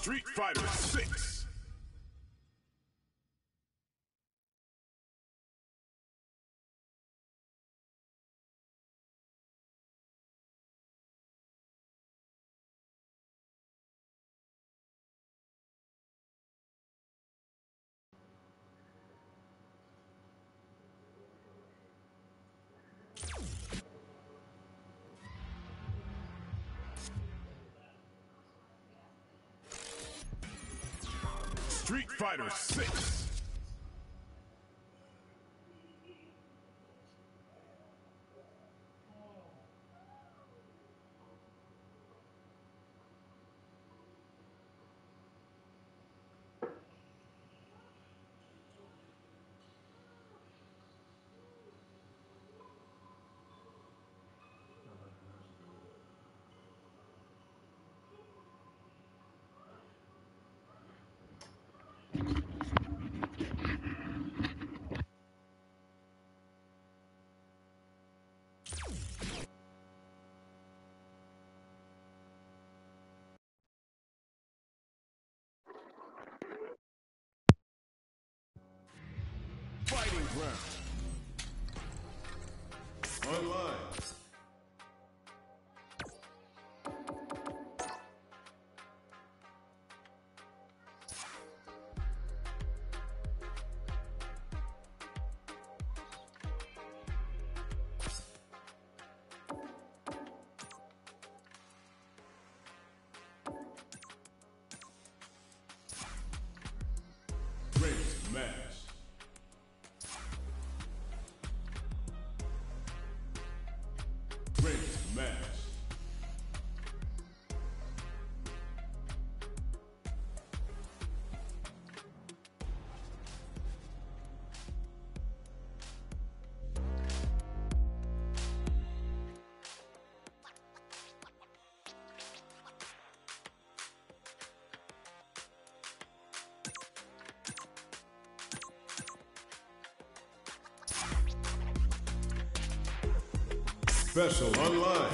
Street Fighter 6. Street Fighter 6. Fighting ground. Online. Great match. Great match. Special online.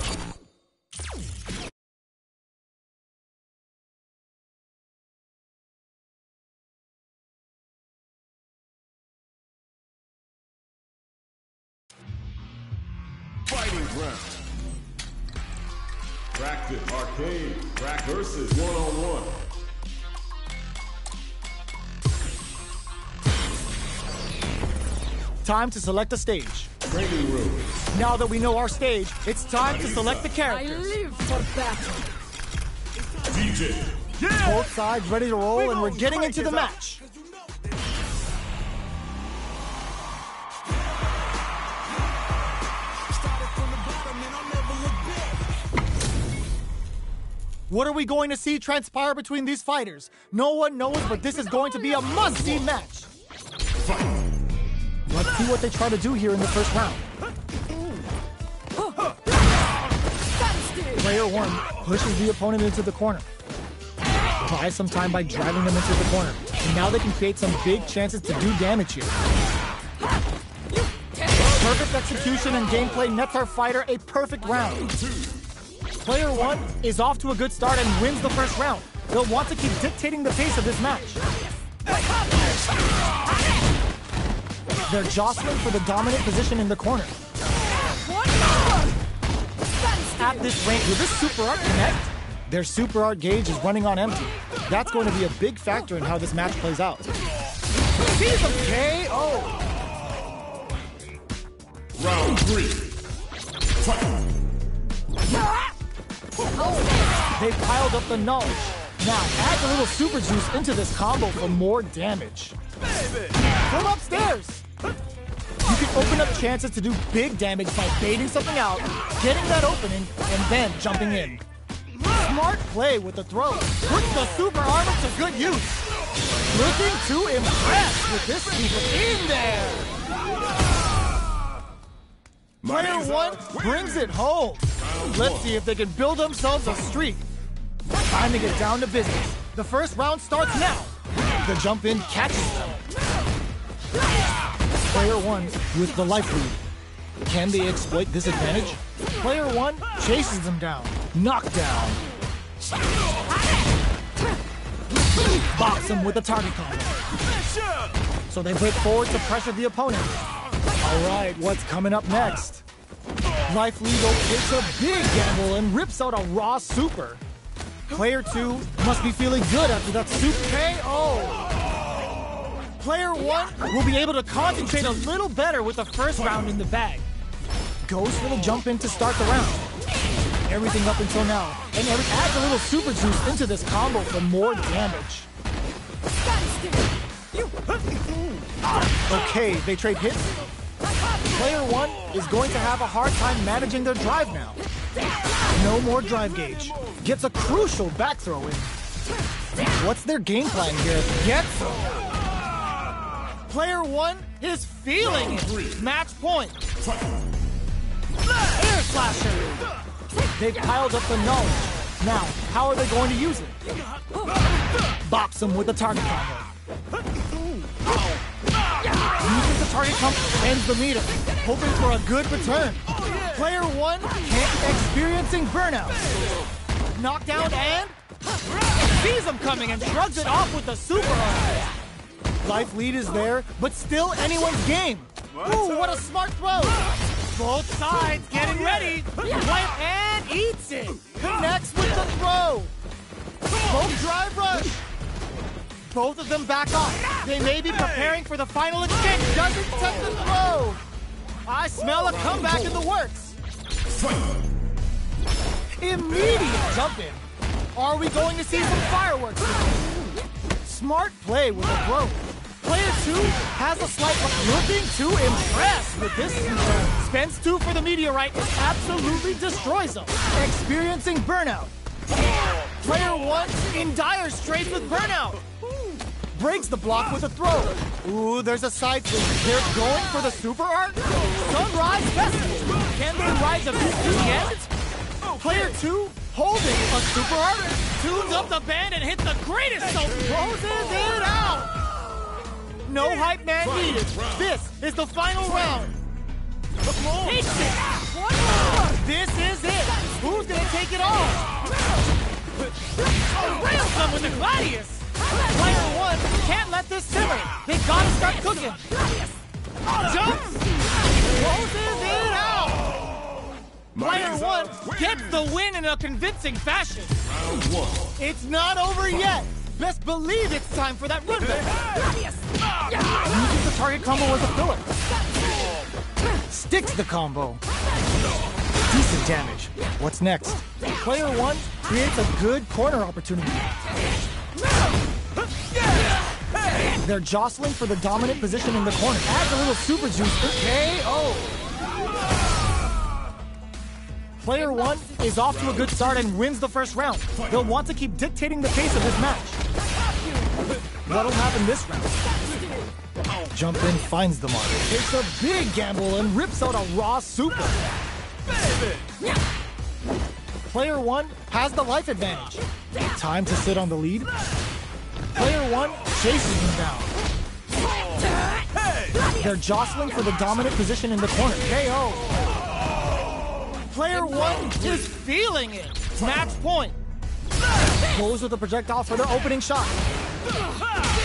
Fighting ground. Practice arcade. Crack versus one-on-one. Time to select a stage. Training room. Now that we know our stage, it's time to select the characters. I live for battle. DJ. Yeah! Both sides ready to roll, and we're getting into the match. What are we going to see transpire between these fighters? No one knows, but this is going to be a must-see match. Fight. Let's see what they try to do here in the first round. Player one pushes the opponent into the corner. Buys some time by driving them into the corner. And now they can create some big chances to do damage here. Perfect execution and gameplay nets our fighter a perfect round. Player one is off to a good start and wins the first round. They'll want to keep dictating the pace of this match. They're jostling for the dominant position in the corner. At this range, will this super art connect? Their super art gauge is running on empty. That's going to be a big factor in how this match plays out. He's a KO! Round 3. Fight. They piled up the knowledge. Now add a little super juice into this combo for more damage. From upstairs! You can open up chances to do big damage by baiting something out, getting that opening, and then jumping in. Smart play with the throw. Puts the super armor to good use. Looking to impress with this super in there. Player one brings it home. Let's see if they can build themselves a streak. Time to get down to business. The first round starts now. The jump in catches them. Player one with the life lead. Can they exploit this advantage? Player one chases them down. Knockdown. Box him with a target combo. So they break forward to pressure the opponent. Alright, what's coming up next? Life Legal takes a big gamble and rips out a raw super. Player 2 must be feeling good after that super KO. Player 1 will be able to concentrate a little better with the first round in the bag. Goes for the jump in to start the round. Everything up until now, and adds a little super juice into this combo for more damage. Okay, they trade hits. Player 1 is going to have a hard time managing their drive now. No more drive gauge. Gets a crucial back throw in. What's their game plan here? Gets him. Player 1 is feeling it. Match point. Air slasher. They've piled up the knowledge. Now, how are they going to use it? Box them with the target combo. Uses the target combo, ends the meter, hoping for a good return. Player 1 experiencing burnout. Knockdown and sees him coming and shrugs it off with the super arm. Life lead is there, but still anyone's game. Ooh, what a smart throw. Both sides getting ready. And eats it. Connects with the throw. Both drive rush. Both of them back off. They may be preparing for the final exchange. Doesn't touch the throw. I smell a comeback in the works. Immediate jump in. Are we going to see some fireworks? Smart play with the throw. Player 2 has a slight looking to impress with this. Spends 2 for the meteorite and absolutely destroys them. Experiencing burnout. Player 1 in dire straits with burnout. Breaks the block with a throw. Ooh, there's a side swing. They're going for the super art. Sunrise Festival. Can they ride the beat to the end? Player 2 holding a super art. Tunes up the band and hits the greatest soap. Closes it out. No hype man needed. This is the final round. Takes it. This is it. Who's gonna take it all? Rails them with the Gladius. Player 1 can't let this simmer. They gotta start cooking. Jumps. Closes it out. Player 1 gets the win in a convincing fashion. It's not over yet. Best believe it's time for that run back. Uses the target combo as a filler. Sticks the combo. Decent damage. What's next? Player 1 creates a good corner opportunity. They're jostling for the dominant position in the corner. Adds a little super juice for KO. Player 1 is off to a good start and wins the first round. They'll want to keep dictating the pace of this match. What'll happen this round? Jump in finds the mark. Takes a big gamble and rips out a raw super. Player 1 has the life advantage. Time to sit on the lead. Player 1 chases him down. They're jostling for the dominant position in the corner. KO. Player 1 is feeling it. Match point. Goes with the projectile for their opening shot.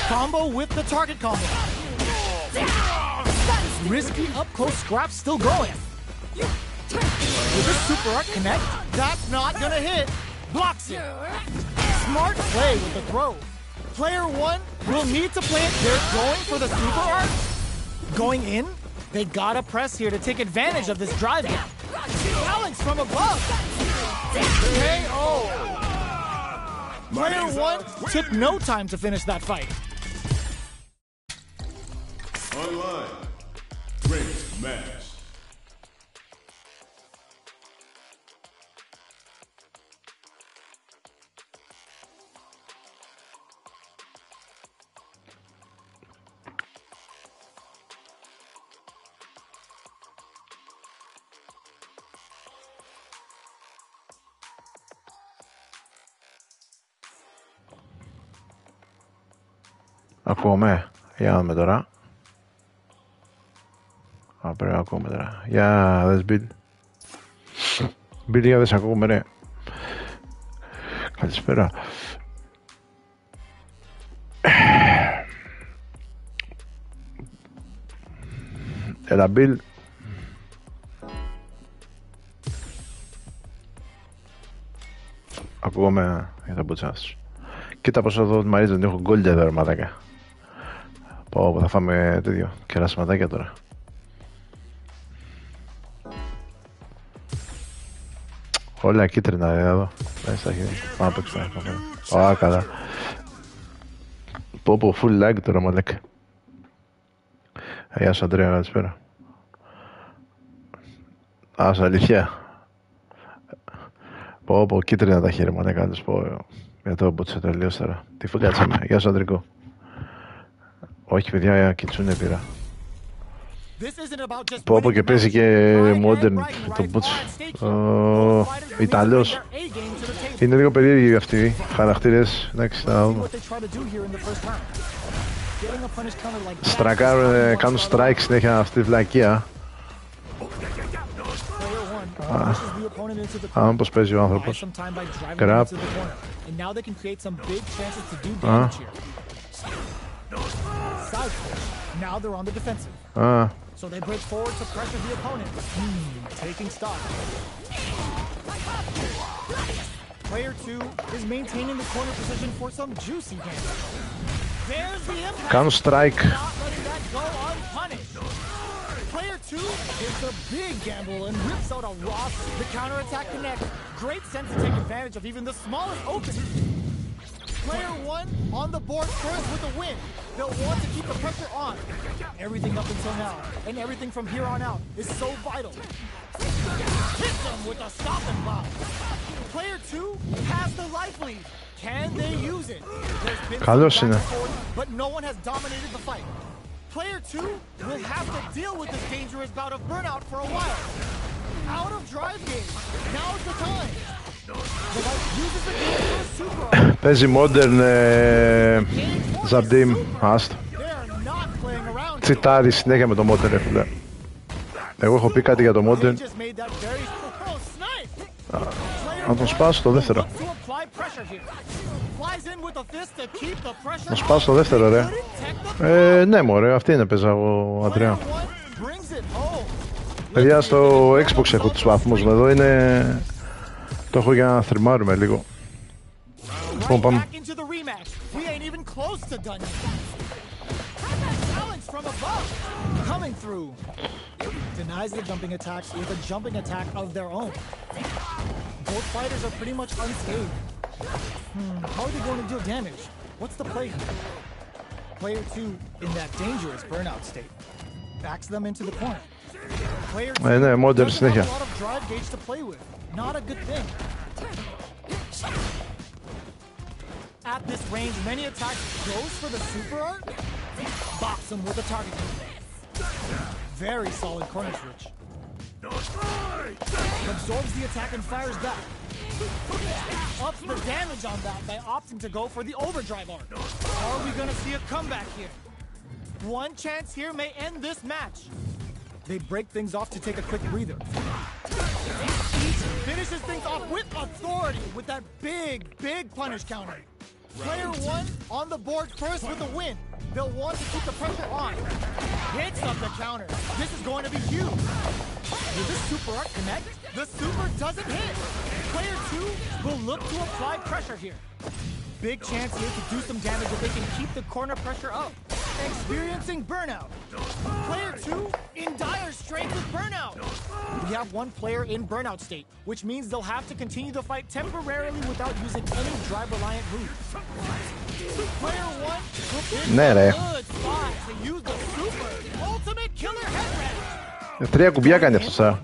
Combo with the target combo. Risky up-close scrap still going. Will this super art connect? That's not gonna hit. Blocks it. Smart play with the throw. Player 1 will need to play it. They're going for the super art. Going in? They gotta press here to take advantage of this drive gap. Challenge from above. KO. Player 1 took no time to finish that fight. Online. Great match. Ακούμε. Για να δούμε τώρα. Πρέπει να ακούμε τώρα. Για δες Μπιλ. Μπιλ, για δες ακούμε ρε. Καλησπέρα. Έλα, Bill. Ακούγομαι για τα μπούτσα σου. Κοίτα πως εδώ τη Marisa δεν έχω γκόλια εδώ, ρεματάκια. Πω, θα φάμε τέτοιο κερασματάκια τώρα. Όλα κίτρινα εδώ. Πάμε να παίξουμε. Ω, καλά. Πω, full lag τώρα, μαλάκα. Γεια σου, Αντρέα, καλησπέρα. Άσε, αλήθεια. Πω, κίτρινα τα χέρια, μαλάκα, να πω. Για το μπούτσε τελείως τώρα. Τι φουγκάτσαμε. Γεια σου, Αντρικό. Όχι, παιδιά, κιτσούνε πήρα. Πω και παίζει και modern το boots. Ιταλός. Είναι λίγο περίεργοι αυτοί οι χαρακτήρες. Εντάξει, θα δούμε. Στρακάρουν, κάνουν strike συνέχεια αυτή τη βλακεία. Αν πως παίζει ο άνθρωπος. Κραπ. Now they're on the defensive. So they break forward to pressure the opponent. Taking stock. Player 2 is maintaining the corner position for some juicy damage. There's the impact. Can strike. Not letting that go unpunished. Player 2 is a big gamble and rips out a raw. The counterattack connects. Great sense to take advantage of even the smallest opening. Player 1 on the board first with a win. They'll want to keep the pressure on. Everything up until now, and everything from here on out, is so vital. Hit them with a stop and block. Player 2 has the life lead. Can they use it? There's been some back and forth, but no one has dominated the fight. Player 2 will have to deal with this dangerous bout of burnout for a while. Out of drive game. Now's the time. Παίζει modern Zabdim, άστο. Τσιτάρει συνέχεια με το modern, ρε φίλε. Εγώ έχω πει κάτι για το modern. Να τον σπάσω το δεύτερο. Να σπάσω το δεύτερο, ρε. Ναι, μωρέ, αυτή είναι παίζα εγώ, Αντρέα. Παιδιά, στο Xbox έχω τους βαθμούς μου, εδώ είναι... Το έχω για να θρυμάρουμε λίγο. Λοιπόν, πάμε. Denies the jumping attacks with a jumping attack of their own. Both fighters are pretty much unscathed. How are they going to deal damage? What's the play here? Player 2 in that dangerous burnout state. Backs them into the corner. Player 2 doesn't have a lot of drive gauge to play with. Not a good thing. At this range, many attacks goes for the super art. Bops him with a target. Very solid corner switch. Absorbs the attack and fires back. Ups the damage on that by opting to go for the overdrive art. Are we gonna see a comeback here? One chance here may end this match. They break things off to take a quick breather. Each finishes things off with authority with that big punish counter. Player 1 on the board first with a win. They'll want to keep the pressure on. Hits up the counter. This is going to be huge. Will this super art connect? The super doesn't hit. Player 2 will look to apply pressure here. Big chance here to do some damage if they can keep the corner pressure up. Experiencing burnout. Player 2 in dire straits with burnout. We have one player in burnout state, which means they'll have to continue the fight temporarily without using any drive-reliant moves. Player 1 will pick a good spot to use the super ultimate killer headrest. Τρία κουμπιά κάνει αυτό,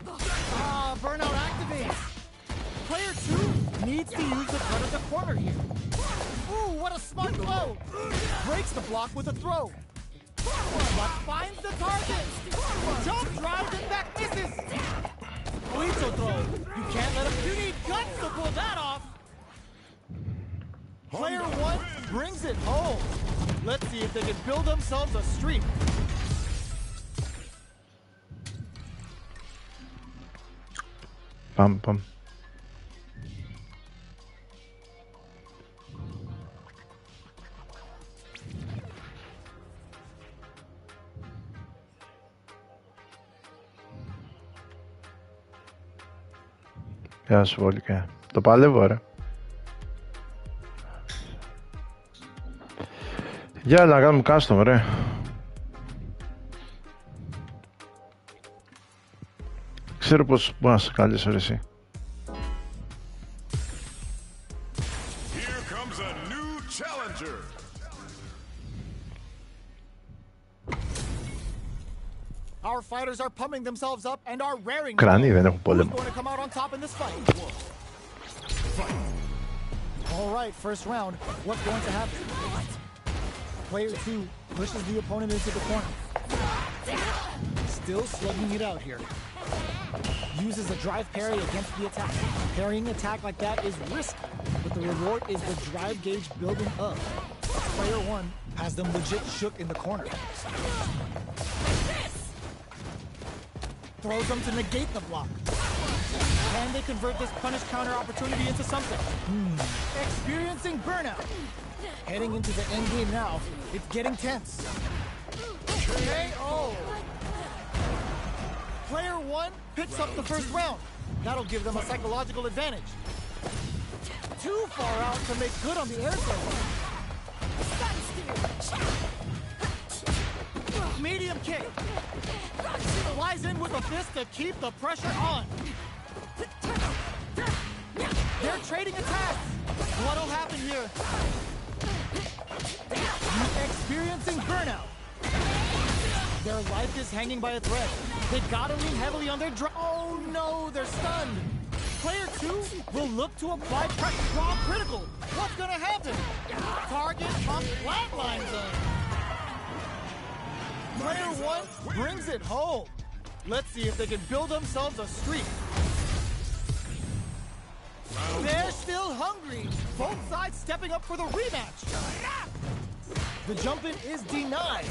Burnout activates. Player 2 needs to use the front of the corner here. Ooh, what a smart blow! Breaks the block with a throw. But finds the target. Jump drives and back misses. Lethal throw. You can't let him. You need guts to pull that off. Player 1 brings it home. Let's see if they can build themselves a streak. Pam. Γεια σου Βόλικα. Το παλεύω ρε. Για να κάνουμε custom ρε. Ξέρω πως μπορεί να σε καλέσω ρε εσύ. Our fighters are pumping themselves up and are raring. Κρανί δεν έχουν πόλεμο. Who's going to come out on top in this fight? All right, first round. What's going to happen? Player 2 pushes the opponent into the corner. Still slugging it out here. Uses a drive parry against the attack. Parrying attack like that is risky, but the reward is the drive gauge building up. Player 1 has them legit shook in the corner. Throws them to negate the block. Can they convert this punish counter opportunity into something? Experiencing burnout. Heading into the end game now, it's getting tense. KO! Player 1 picks up the first round. That'll give them a psychological advantage. Too far out to make good on the air throw. Medium kick. Flies in with a fist to keep the pressure on. They're trading attacks. What'll happen here? Experiencing burnout. Their life is hanging by a thread. They gotta lean heavily on their oh no, they're stunned. Player 2 will look to apply pressure. Draw critical. What's gonna happen? Target on flatline zone. Player 1 brings it home. Let's see if they can build themselves a streak. They're still hungry. Both sides stepping up for the rematch. The jump in is denied.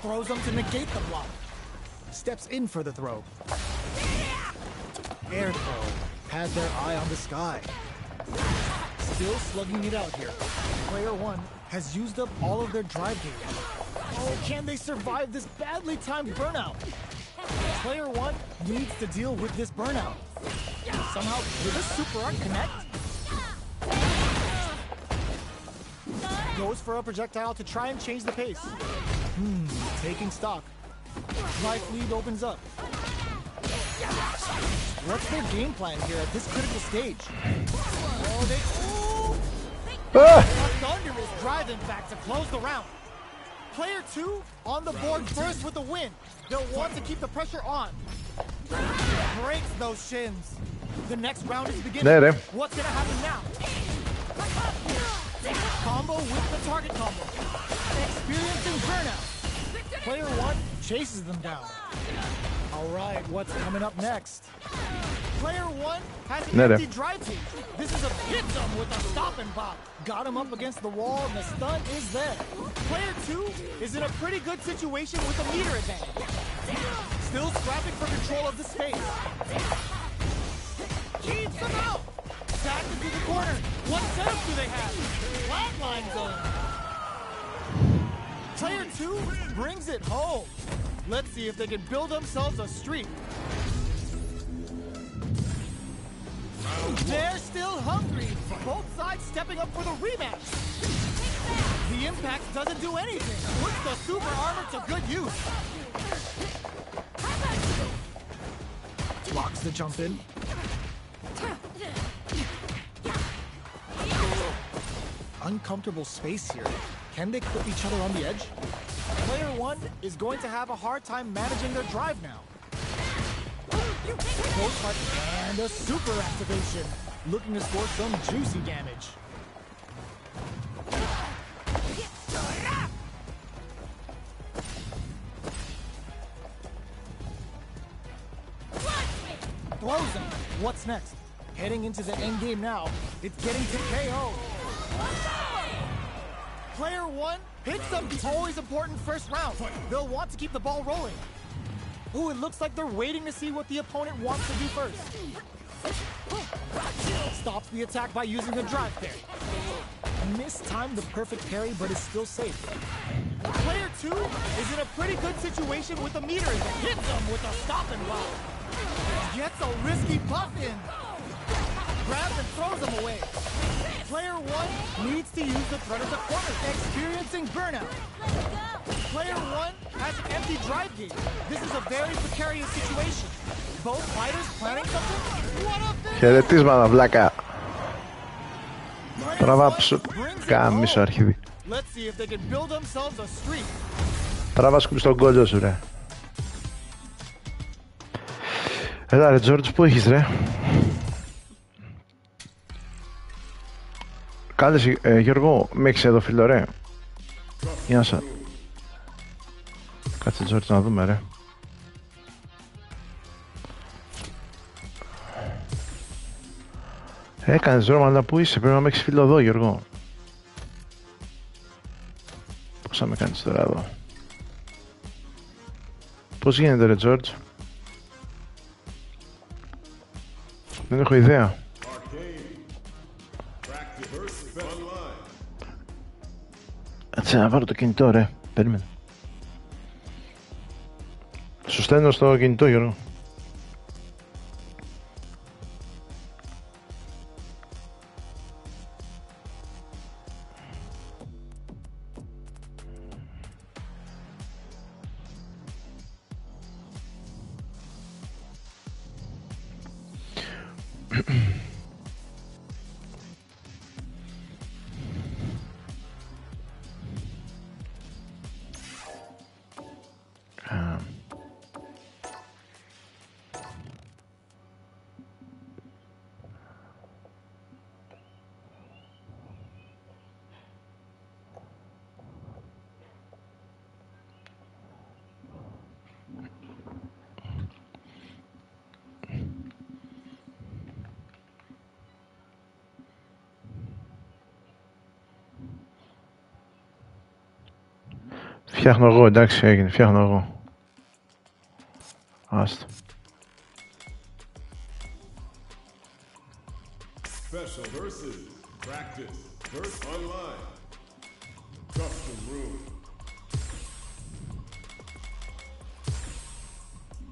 Throws them to negate the block. Steps in for the throw. Air throw. Has their eye on the sky. Still slugging it out here. Player 1 has used up all of their drive gauge. Oh, can they survive this badly timed burnout? Player 1 needs to deal with this burnout. Somehow, will this super art connect? Goes for a projectile to try and change the pace. Taking stock. Life lead opens up. What's their game plan here at this critical stage? Oh, they... Thunder is driving back to close the round. Player 2 on the board first with the win. They'll want to keep the pressure on. Breaks those shins. The next round is beginning. What's gonna happen now? Combo with the target combo. Experiencing burnout. Player 1 chases them down. All right, what's coming up next? Player 1 has an empty drive team. This is a hit them with a stop and pop. Got him up against the wall and the stun is there. Player 2 is in a pretty good situation with a meter advantage. Still scrapping for control of the space. Keeps them out. Back into the corner. What setup do they have? Flatline zone. Player 2 brings it home. Let's see if they can build themselves a streak. They're still hungry. Both sides stepping up for the rematch. The impact doesn't do anything. Puts the super armor to good use. Blocks the jump in. Uncomfortable space here. Can they put each other on the edge? Player 1 is going to have a hard time managing their drive now. And a super activation. Looking to score some juicy damage. Throws him. What's next? Heading into the end game now. It's getting to KO. Player 1 hits up the always important first round. They'll want to keep the ball rolling. Ooh, it looks like they're waiting to see what the opponent wants to do first. Stops the attack by using the drive parry. Mistimed the perfect parry, but is still safe. Player 2 is in a pretty good situation with the meter. Hits them with a stop and block. gets a risky buff in. Grabs and throws him away. Player 1 needs to use the threat of the corner, experiencing burnout. Player 1 has an empty drive gate. This is a very precarious situation. Both fighters planning something? What a finish! Χαιρετίσματα, βλάκα. Τραβά κάμισο αρχίδι. Let's see if they can build themselves a streak. Τραβά σκουπ στον κόλλο σου, ρε. Έλα ρε Τζόρτζ, πού έχεις ρε? Κάλεσε, Γιώργο, με έχεις εδώ φίλο ρε? Γεια σας. Κάτσε Τζόρτζ να δούμε ρε. Έκανες δρόμο, αλλά πού είσαι? Πρέπει να με έχεις φίλο εδώ Γιώργο. Πώς θα με κάνεις τώρα εδώ? Πώς γίνεται ρε Τζόρτζ? Δεν έχω ιδέα. Έτσι να πάρω το κινητό ρε. Περίμενε. Σου στέλνω στο κινητό Γιώργο. Φτιάχνω εγώ, εντάξει, έγινε, φτιάχνω εγώ. Άστα. Special versus practice versus online. Custom room.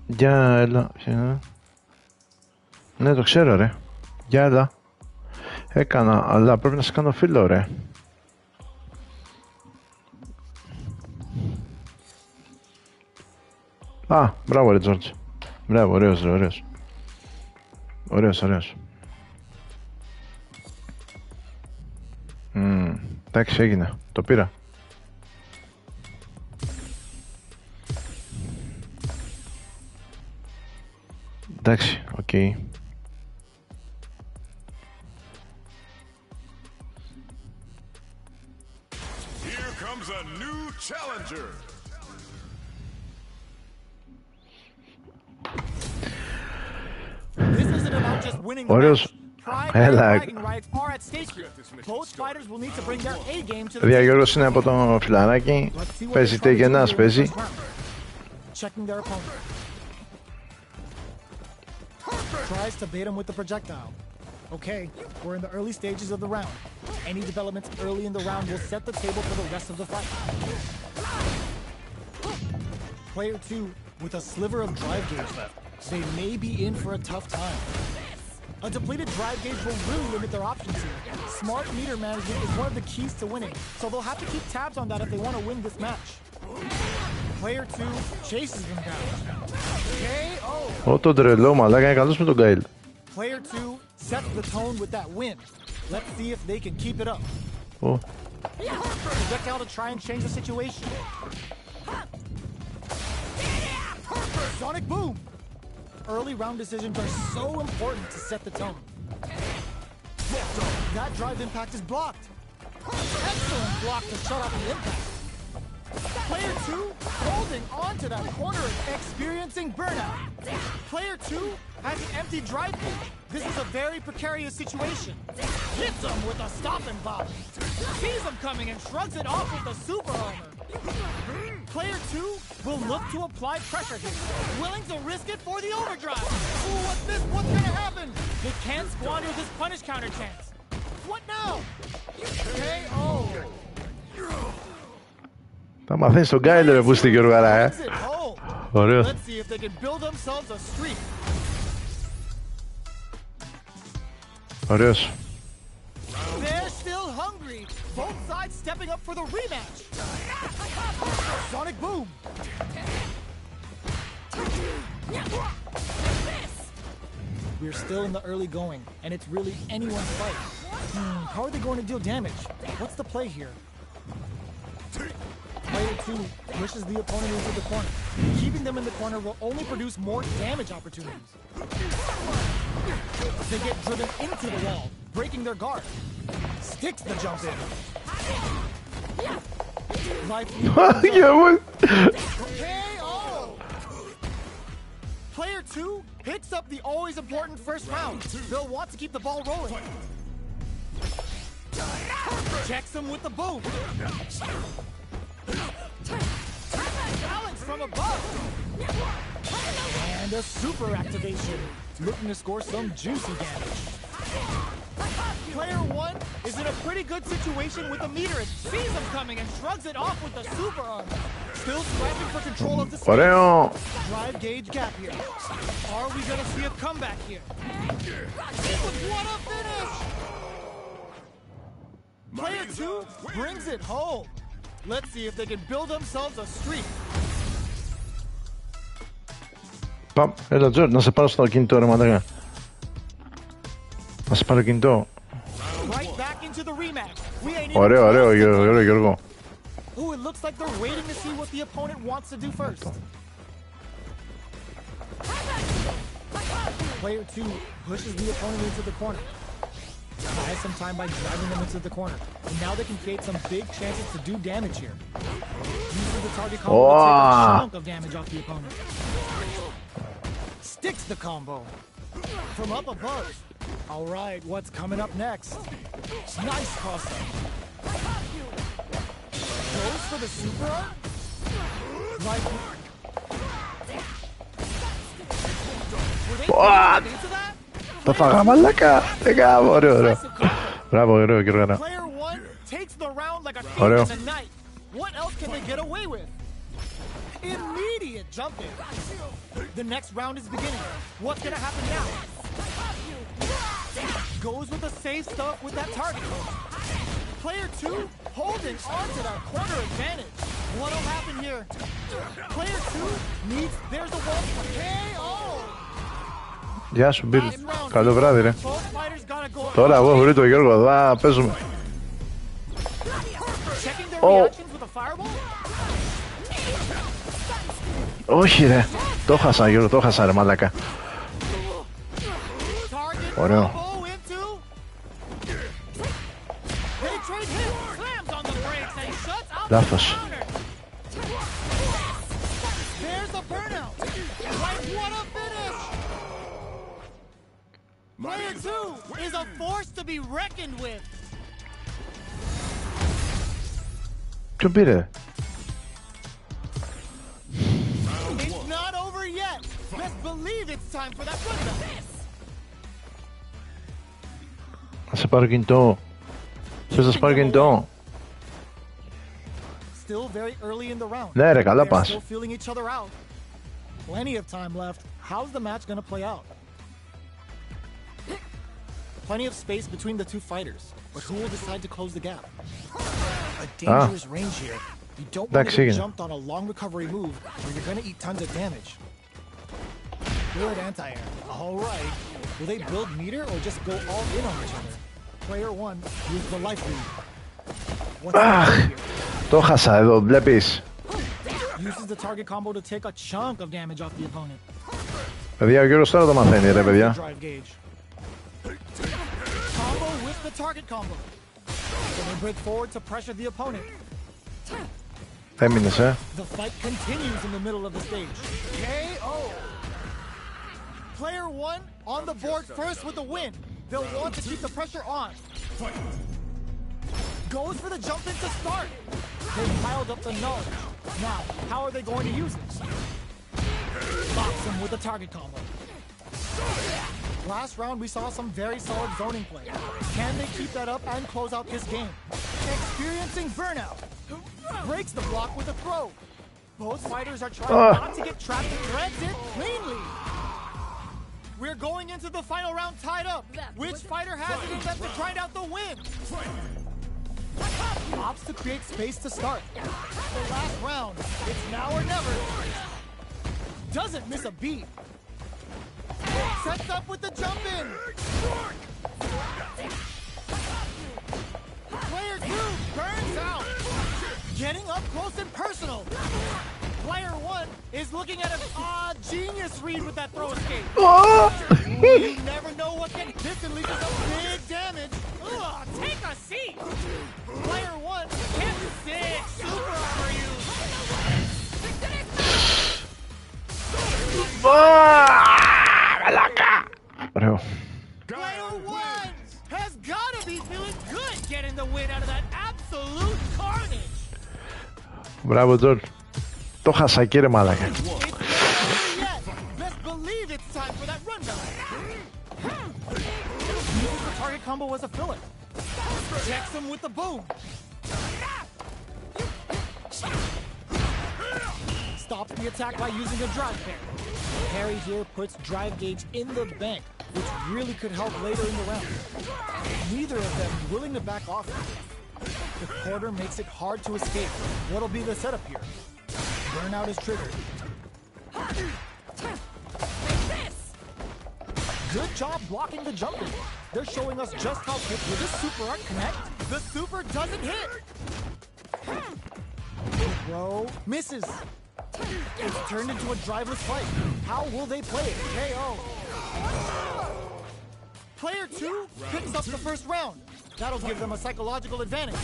Για έλα. Ναι, το ξέρω ρε. Για έλα. Έκανα, αλλά πρέπει να σε κάνω φίλο ρε. Α, μπράβο ρε Τζόρτζ. Μπράβο, ωραίος ρε, ωραίος. Ωραίος, ωραίος. Εντάξει, έγινε. Το πήρα. Εντάξει, οκ. Okay. Here comes a new challenger. This isn't about just winning the Ωραίος. match. Pride Έλα. and bragging rights are at stake here. Both fighters will need to bring their A game to the Παιδιά, Γιώργος είναι από το φιλαράκι. Παίζει τεγενάς, παίζει. Checking their opponent. Tries to bait him with the projectile. Okay, we're in the early stages of the round. Any developments early in the round will set the table for the rest of the fight. Player 2 with a sliver of drive gauge left. They may be in for a tough time. A depleted drive gauge will really limit their options here. Smart meter management is one of the keys to winning, so they'll have to keep tabs on that if they want to win this match. Player 2 chases them down. KO. Ω, τον τρελό μαλάκα, είναι καλός με τον Γκάιλ. Player 2 sets the tone with that win. Let's see if they can keep it up. Ω. Projectile to try and change the situation. Sonic boom. Early round decisions are so important to set the tone. That drive impact is blocked. Excellent block to shut off the impact. Player 2 holding on to that corner and experiencing burnout. Player 2 has an empty drive gauge. This is a very precarious situation. Hits him with a stop and pop. Sees him coming and shrugs it off with the super armor. Player 2 will look to apply pressure here, willing to risk it for the overdrive. Ooh, what's this? What's gonna happen? They can't squander this punish counter chance. What now? KO. Θα μαθαίνεις τον Γκάιλ ρε που είστε Γιώργαρα, Ωραίος. Let's see if they can build themselves a streak. Ωραίος. They're still hungry. Both sides stepping up for the rematch. Sonic boom. We're still in the early going, and it's really anyone's fight. How are they going to deal damage? What's the play here? Player 2 pushes the opponent into the corner. Keeping them in the corner will only produce more damage opportunities. They get driven into the wall, breaking their guard. Sticks the jump in. Yeah, what? KO! Player 2 picks up the always important first round. They'll want to keep the ball rolling. Checks him with the boom. Balance from above. And a super activation. Looking to score some juicy damage. Player 1 is in a pretty good situation with the meter. It sees him coming and shrugs it off with the super arm. Still scrapping for control of the space. Ωραίο. Drive gauge gap here. Are we gonna see a comeback here? What a finish! Player 2 brings it home. Let's see if they can build themselves a streak. Παμ, έλα Τζορ, να σε πάρω στο κινητό ρε μαντάκα. Να σε πάρω κινητό. Ωραίο, ωραίο Γιώργο. Ooh, it looks like they're waiting to see what the opponent wants to do first. Player 2 pushes the opponent into the corner. Buys some time by driving them into the corner. And now they can create some big chances to do damage here. Uses the target combo to take a chunk of damage off the opponent. Sticks the combo. From up above. Alright, what's coming up next? Nice cross-up. Goes for the super arm? Like... Were they into that? Το φάγα μαλάκα. Δεν κάνω, ωραίο. Μπράβο, ωραίο Γιώργο. Ωραίο. What else can they get away with? Immediate jump in. The next round is beginning. What's gonna happen now? Goes with the safe stuff with that target. Player 2 holding on to that corner advantage. What'll happen here? Player 2 needs. There's the wall for KO. Γεια σου Μπιλ, καλό βράδυ ρε. Τώρα εγώ βρει το Γιώργο εδώ, παίζουμε. Όχι ρε, το χάσα Γιώργο, το χάσα ρε μαλάκα. Ωραίο. Λάθος. Player 2 is a force to be reckoned with. Ποιον πήρε? It's not over yet. Let's believe it's time for that comeback. Να σε πάρω κινητό. Θες να σε πάρω κινητό? Still very early in the round. Ναι ρε, καλά πας. Still feeling each other out. Plenty of time left. How's the match gonna play out? Plenty of space between the two fighters, but who will decide to close the gap? A dangerous range here. You don't want to get jumped on a long recovery move where you're going to eat tons of damage. Good anti-air. All right. Will they build meter or just go all in on each other? Player 1 with the life lead. Το χάσα εδώ, βλέπεις. Uses the target combo to take a chunk of damage off the opponent. Παιδιά, ο Γιώργος τώρα το μαθαίνει ρε παιδιά. Combo with the target combo. So they break forward to pressure the opponent. Έμεινες, The fight continues in the middle of the stage. KO. Player 1 on the board first with the win. They'll want to keep the pressure on. Goes for the jump in to start. They piled up the knowledge. Now, how are they going to use this? Locks him with the target combo. Last round, we saw some very solid zoning play. Can they keep that up and close out this game? Experiencing burnout. Breaks the block with a throw. Both fighters are trying not to get trapped and threads it cleanly. We're going into the final round tied up. Which fighter has it in them to grind out the win? Opts to create space to start. The last round. It's now or never. Doesn't miss a beat. Sets up with the jump in. Player 2 burns out. Getting up close and personal. Player 1 is looking at an genius read with that throw escape. You never know what can. This can lead to some big damage. Take a seat. Player 1 can't sick super armor use. Ωραίο. Player 1 has gotta be feeling good getting the win out of that absolute carnage. Μπράβο, Τζον. Το χάσα, κύριε μαλάκα. Best believe it's time for that rundown. The target combo was a filler. Checks him with the boom. Stops the attack by using a drive parry. Parry here puts drive gauge in the bank, which really could help later in the round. Neither of them willing to back off. The quarter makes it hard to escape. What'll be the setup here? Burnout is triggered. Good job blocking the jumping. They're showing us just how quick will this super art connect. The super doesn't hit. Bro misses. It's turned into a driveless fight. How will they play it? KO. Player 2 picks up the first round. That'll give them a psychological advantage.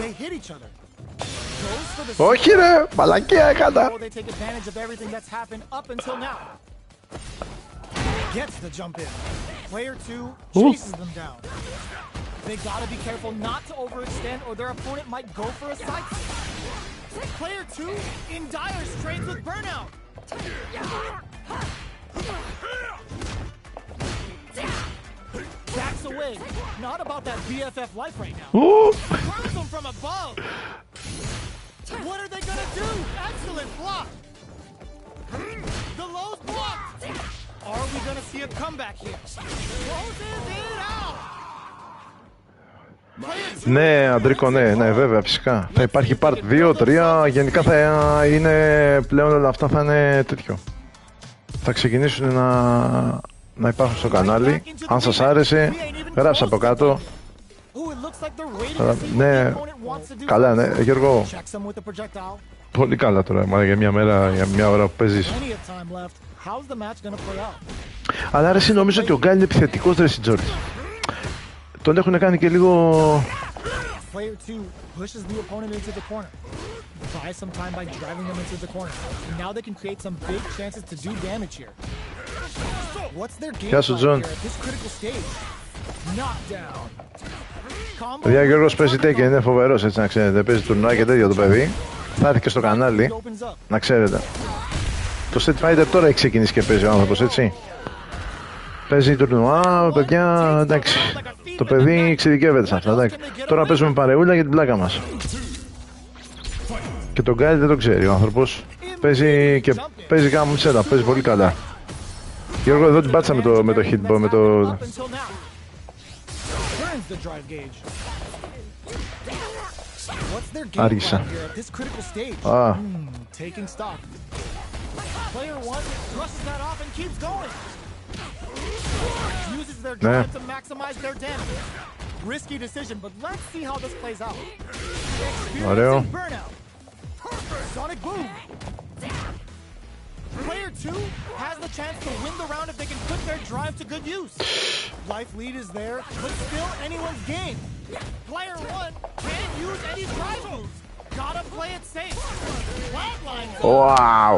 They hit each other. Goes for the Όχι ρε, μαλακία έκανα. they take advantage of everything that's happened up until now. Gets the jump in. Player 2 chases them down. They gotta be careful not to overextend or their opponent might go for a side step. Player 2 in dire straits with burnout. Backs away. Not about that BFF life right now. Throws them from above. What are they gonna do? Excellent block. The low's blocked. Are we gonna see a comeback here? Closes it out. Ναι, Αντρίκο, ναι, βέβαια, φυσικά. Θα υπάρχει part 2, 3, γενικά θα είναι πλέον όλα αυτά θα είναι τέτοιο. Θα ξεκινήσουν να υπάρχουν στο κανάλι. Αν σας άρεσε, γράψτε από κάτω. Ναι, καλά, ναι, Γιώργο. Πολύ καλά τώρα, μάλλον για μια μέρα, για μια ώρα που παίζεις. Αλλά αρέσει, νομίζω ότι ο Γκάλι είναι επιθετικός ρε στην Τζόρτζ. Τον έχουν κάνει και λίγο... Player 2 pushes the opponent into the corner. Buys some time by driving them into the corner. And now they can create some big chances to do damage here. What's their game plan here at this critical stage? Knockdown. Παιδιά, Γιώργος παίζει τέκεν, είναι φοβερός, έτσι να ξέρετε. Παίζει τουρνουά και τέτοιο το παιδί. Θα έρθει και στο κανάλι, να ξέρετε. Το Street Fighter τώρα έχει ξεκινήσει και παίζει ο άνθρωπος, έτσι. Παίζει τουρνουά, παιδιά, εντάξει. Το παιδί εξειδικεύεται σε αυτά, εντάξει. Τώρα παίζουμε παρεούλα για την πλάκα μας. Και τον Γκάλι δεν το ξέρει ο άνθρωπος. Παίζει και παίζει γάμο setup, παίζει πολύ καλά. Γιώργο, εδώ την πάτησα με το hitbox, με το... Άργησα. Ναι. Ωραίο. Player 2 has the chance to win the round if they can put their drive to good use. Life lead is there, but still anyone's game. Player 1 can't use any drive moves. Gotta play it safe. Flatline. Wow.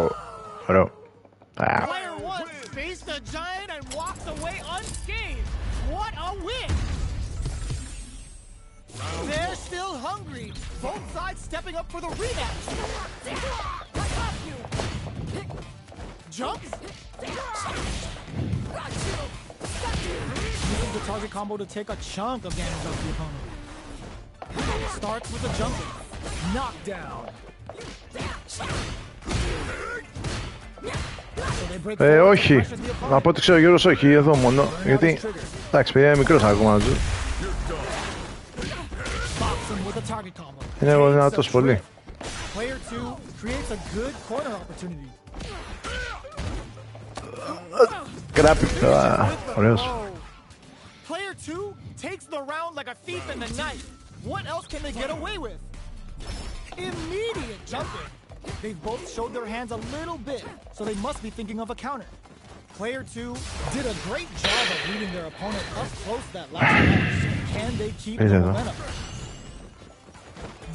Ωραίο. Player 1 faced a giant and walks away unscathed. What a win! They're still hungry. Both sides stepping up for the rematch. Jumps. Uses the target combo to take a chunk of damage off the opponent. Starts with a jumping. Knockdown. So Όχι. Από ό,τι ξέρω ο Γιώργος, όχι. Εδώ μόνο. Γιατί, εντάξει, παιδιά, είναι μικρός ακόμα. Είναι δυνατός πολύ. Κράπη. Ωραίος. Player 2 takes the round like a thief in the night. What else can they get away with? Immediate jumping. They've both showed their hands a little bit, so they must be thinking of a counter. Player 2 did a great job of reading their opponent up close that last round. Can they keep the momentum?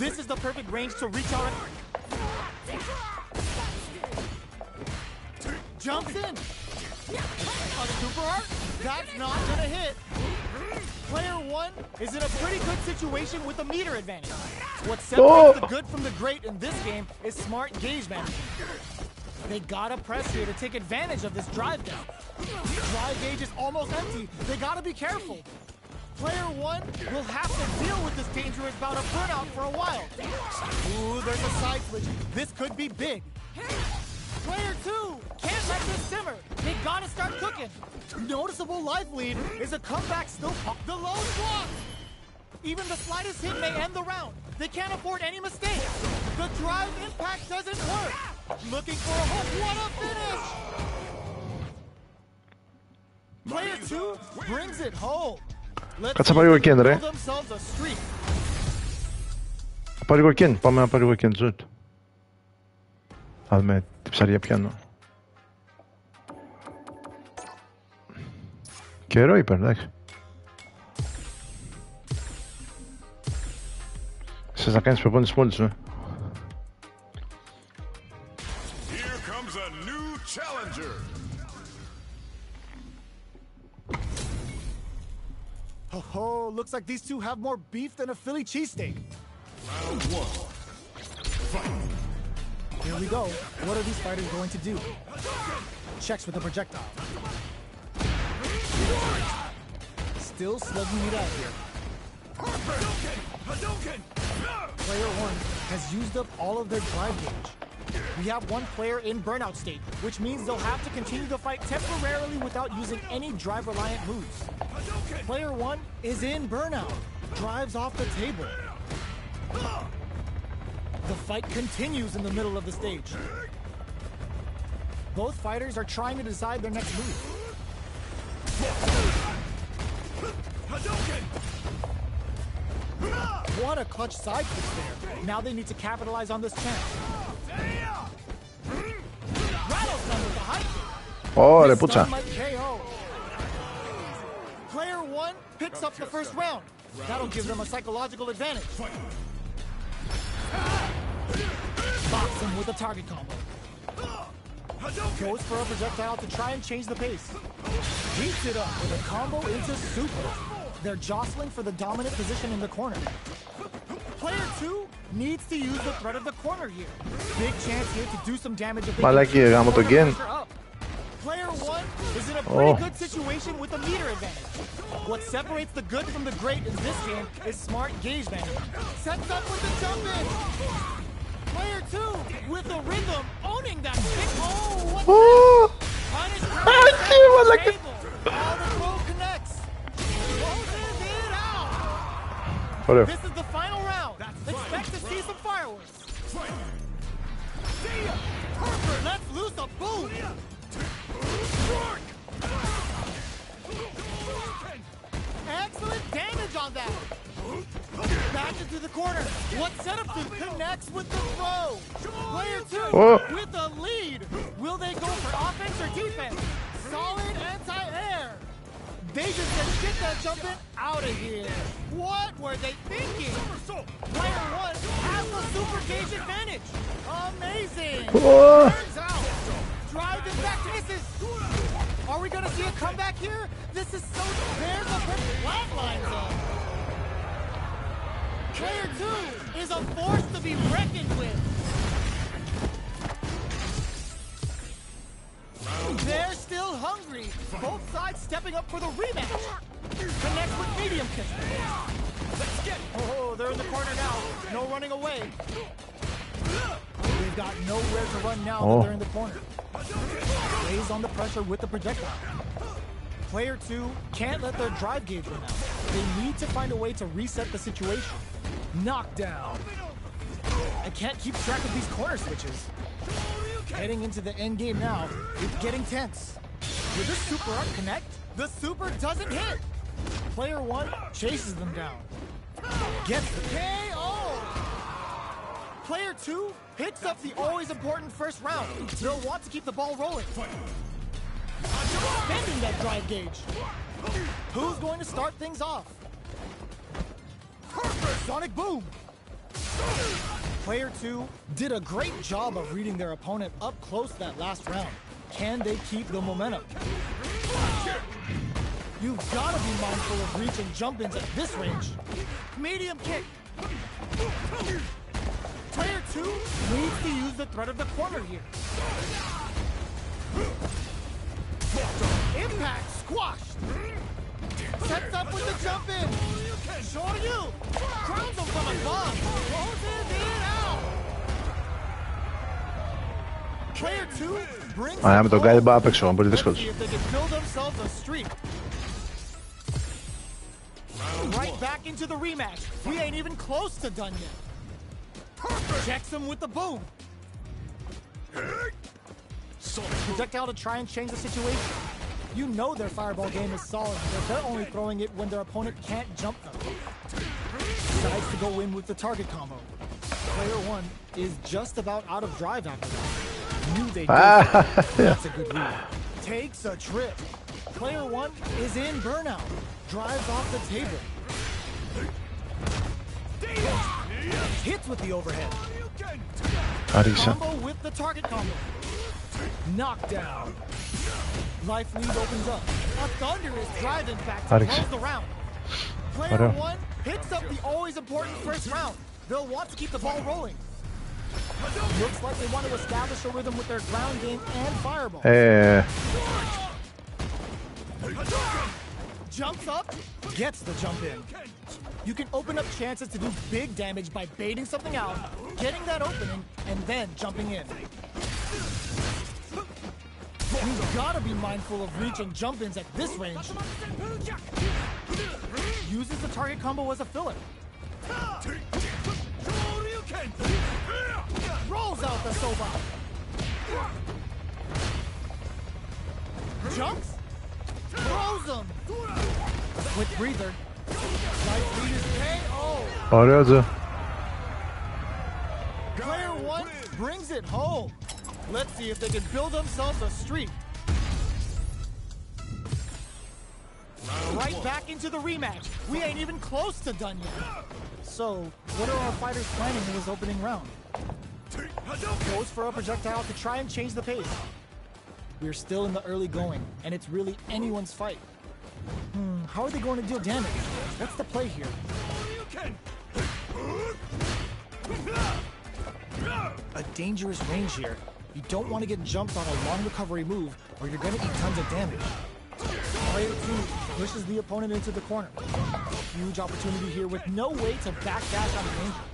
This is the perfect range to reach out. Jumps in. A super art? That's not gonna hit. Player 1 is in a pretty good situation with a meter advantage. What separates the good from the great in this game is smart gauge management. They gotta press here to take advantage of this drive down. Drive gauge is almost empty. They gotta be careful. Player 1 will have to deal with this dangerous bout of burnout for a while. Ooh, there's a side switch. This could be big. Player 2 can't let this simmer. They gotta start cooking. Noticeable life lead is a comeback still pop. The lone block. Even the slightest hit may end the round. They can't afford any mistakes. The drive impact doesn't work. Looking for a hook. What a finish! Player 2 brings it home. Κάτσε να πάρει εγώ Ken, ρε. Πάρει εγώ Ken. Πάμε να πάρει εγώ Ken, Ζωτ. Θα δούμε τι ψάρια πιάνω. Καιρό είπε, εντάξει. Θες να κάνεις προπόνηση μόλις σου, Here comes a new challenger. Oh, looks like these two have more beef than a Philly cheesesteak. Round 1. Fight. Here we go. What are these fighters going to do? Checks with the projectile. Still slugging it out here. Player 1 has used up all of their drive gauge. We have one player in burnout state, which means they'll have to continue the fight temporarily without using any drive-reliant moves. Player 1 is in burnout. Drives off the table. The fight continues in the middle of the stage. Both fighters are trying to decide their next move. What a clutch side kick there. Now they need to capitalize on this chance. Rattlesnake with the high kick. Ωρε, πούτσα. Player 1 picks up the first round. That'll give them a psychological advantage. Box him with a target combo. Goes for a projectile to try and change the pace. Heats it up with a combo into super. They're jostling for the dominant position in the corner. Player 2 needs to use the threat of the corner here. Big chance here to do some damage if they γάμο το Gen. Player 1 is in a pretty good situation with a meter advantage. What separates the good from the great in this game is smart gauge management. Sets up with the jump in. Player 2 with the rhythm owning that big. Oh, what punish table. All the throw connects. Closes it out. This is the final round. Expect to see some fireworks. Let's loose a boom. Excellent damage on that. Back into the corner. What setup connects with the throw? Player 2 with the lead. Will they go for offense or defense? Solid anti-air. They just said, get that jumping out of here. What were they thinking? Player 1 has the super gauge advantage. Amazing. Turns out. Drive and back misses. Are we going to see a comeback here? This is so... There's a perfect flatline zone. Player 2 is a force to be reckoned with. They're still hungry. Both sides stepping up for the rematch. Connects with medium kick. Oh, they're in the corner now. No running away. They've got nowhere to run now that they're in the corner. lays on the pressure with the projectile. Player 2 can't let their drive gauge run out. They need to find a way to reset the situation. Knockdown. I can't keep track of these corner switches. Heading into the end game now, it's getting tense. Will this super art connect? The super doesn't hit. Player 1 chases them down. Gets the KO. Player 2 picks up the always important first round. They'll want to keep the ball rolling. Spending that drive gauge. Who's going to start things off? Sonic Boom. Player 2 did a great job of reading their opponent up close that last round. Can they keep the momentum? You've got to be mindful of reach and jump-ins at this range. Medium kick. Player 2 needs to use the threat of the corner here. Impact squashed. Sets up with the jump-in. Shoryu crowns him from above. Closes it out. Player 2 brings με τον guide απ' έξω, πολύ δύσκολος. Right back into the rematch. We ain't even close to done yet. Checks him with the boom. Projectile to try and change the situation. You know their fireball game is solid, but they're only throwing it when their opponent can't jump them. Decides to go in with the target combo. Player 1 is just about out of drive after that. Knew they'd go. That's a good read. Takes a trip. Player 1 is in burnout. Drives off the table. Hits with the overhead. Marisa. Combo with the target combo. Knockdown. Life lead opens up. A thunderous drive impact to close the round. Player 1 picks up the always important first round. They'll want to keep the ball rolling. Looks like they want to establish a rhythm with their ground game and fireball. Jumps up, gets the jump in. You can open up chances to do big damage by baiting something out, getting that opening, and then jumping in. You've got to be mindful of reach and jump-ins at this range. Uses the target combo as a filler. Rolls out the soba. Jumps. Throws him. Quick breather. Life lead is KO. Player 1 brings it home. Let's see if they can build themselves a streak. Right back into the rematch. We ain't even close to done yet. So, what are our fighters planning in this opening round? Goes for a projectile to try and change the pace. We're still in the early going, and it's really anyone's fight. How are they going to deal damage? What's the play here? A dangerous range here. You don't want to get jumped on a long recovery move, or you're going to eat tons of damage. Player 2 pushes the opponent into the corner. Huge opportunity here with no way to backdash out of danger.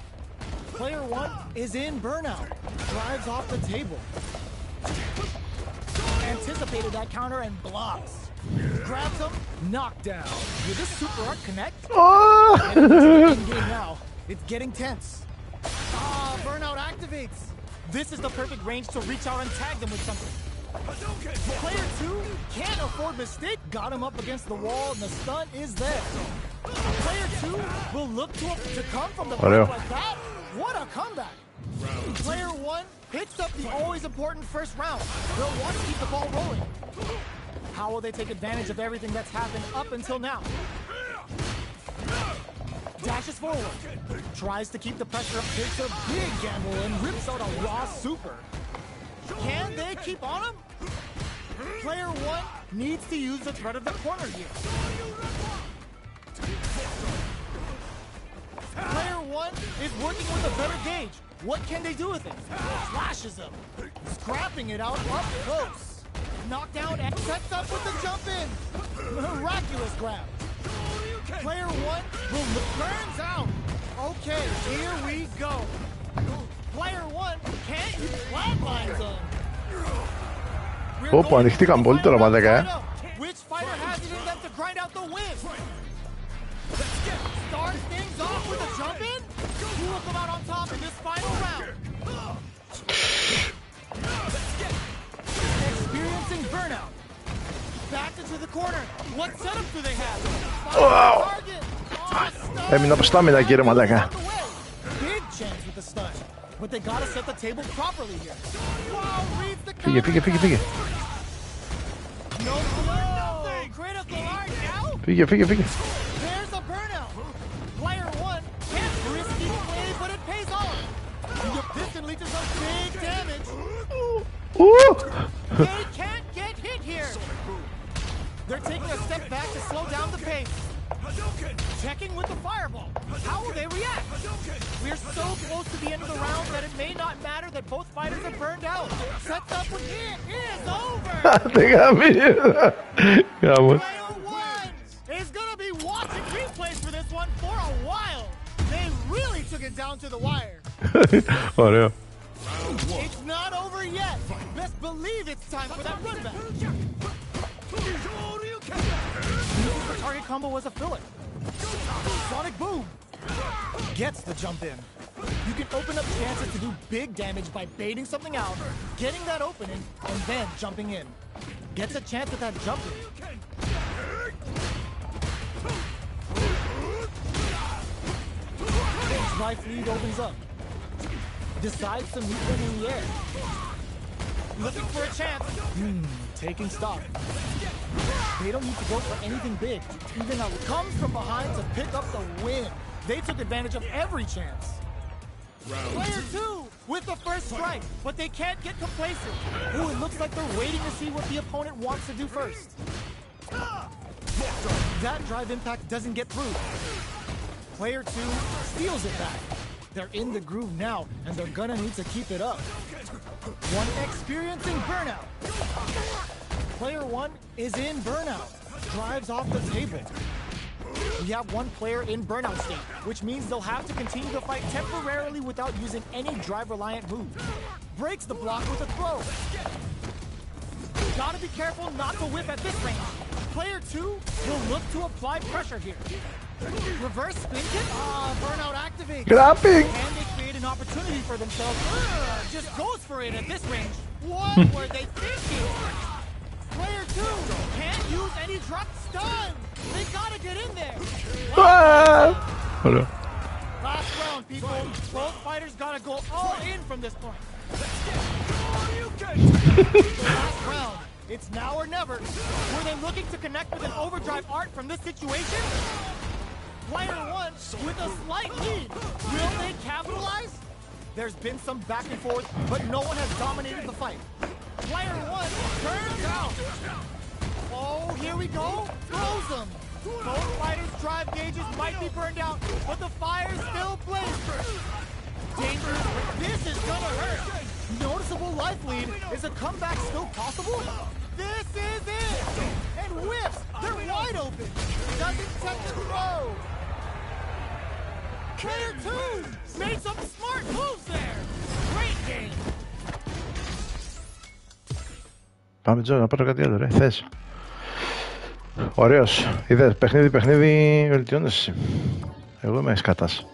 Player 1 is in burnout. Drives off the table. Anticipated that counter and blocks. Grabs him, knockdown. Will this super art connect? And it's in game now. It's getting tense. Burnout activates. This is the perfect range to reach out and tag them with something. Player 2 can't afford mistake. Got him up against the wall, and the stun is there. Player 2 will look to come from the back like that. What a comeback! Player 1 picks up the always important first round. They'll want to keep the ball rolling. How will they take advantage of everything that's happened up until now? Dashes forward. Tries to keep the pressure up, takes a big gamble, and rips out a raw super. Can they keep on him? Player 1 needs to use the threat of the corner here. Player 1 is working with a better gauge. What can they do with it? Flashes him. Scrapping it out up close. Knockdown and sets up with the jump in. Miraculous grab. Player 1 will burns out. Okay, here we go. Player 1 can't use flatlines him. Όπου ανοιχτήκαν πολύ τώρα μαλάκα, Έμεινα από στάμινα κύριε μαλάκα. Φύγε, φύγε, φύγε, φύγε. Φύγε, φύγε, φύγε. They're taking a step back to slow down the pace. Checking with the fireball. How will they react? We're so close to the end of the round that it may not matter that both fighters are burned out. Sets up with it is over. Player one is gonna be watching replays for this one for a while. They really took it down to the wire. Ωραίο. It's not over yet. Best believe it's time for that run back. The target combo was a filler. Sonic Boom gets the jump in. You can open up chances to do big damage by baiting something out, getting that opening, and then jumping in. Gets a chance at that jump in. His life lead opens up. Decides to meet them in the air. Looking for a chance. Taking stock. They don't need to go for anything big. Even now comes from behind to pick up the win. They took advantage of every chance. Player 2 with the first strike, but they can't get complacent. Ooh, it looks like they're waiting to see what the opponent wants to do first. That drive impact doesn't get through. Player 2 steals it back. They're in the groove now, and they're gonna need to keep it up. One experiencing burnout. Player 1 is in burnout. Drives off the table. We have one player in burnout state, which means they'll have to continue to fight temporarily without using any drive-reliant move. Breaks the block with a throw. Gotta be careful not to whip at this range. Player 2 will look to apply pressure here. Reverse spin kick? Burnout activates. Grabbing. And they create an opportunity for themselves. Just goes for it at this range. What were they thinking? Player 2 can't use any drop stun. They gotta get in there. Last round, people. Both fighters gotta go all in from this point. Last round. It's now or never. Were they looking to connect with an overdrive art from this situation? Player 1 with a slight lead. Will they capitalize? There's been some back and forth, but no one has dominated the fight. Player 1 turns out. Oh, here we go. Throws them. Both fighters' drive gauges might be burned out, but the fire still blazes. Dangerous. This is gonna hurt. Noticeable life lead. Is a comeback still possible? This is it. And whips. They're wide open. Doesn't touch the throw. Player 2 made some smart moves there. Great game. Πάμε Τζο, να πάρω κάτι άλλο ρε, θες. Ωραίος, είδες, παιχνίδι, βελτιώνεσαι. Εγώ είμαι σκατάς.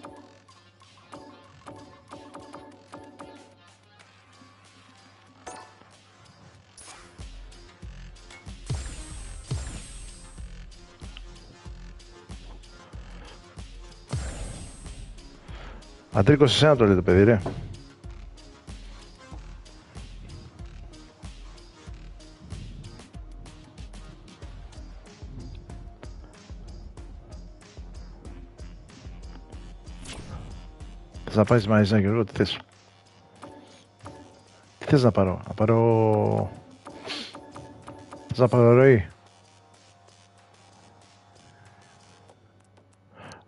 Αντρίκο σε σένα το λέει το παιδί ρε. Θες να πάρεις Μαριζά Γιώργο, τι θες. Τι θες να πάρω, θες να πάρω ροή.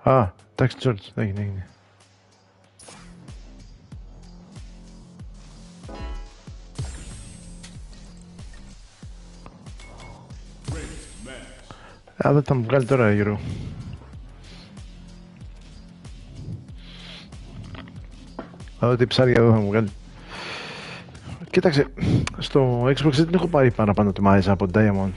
Α, εντάξει Τζόρτζ, έγινε. Δεν θα μου βγάλει τώρα Γιώργο. Θα δω τι ψάρια εδώ θα μου βγάλει. Κοίταξε, στο Xbox δεν έχω πάρει παραπάνω τη Marisa από Diamond.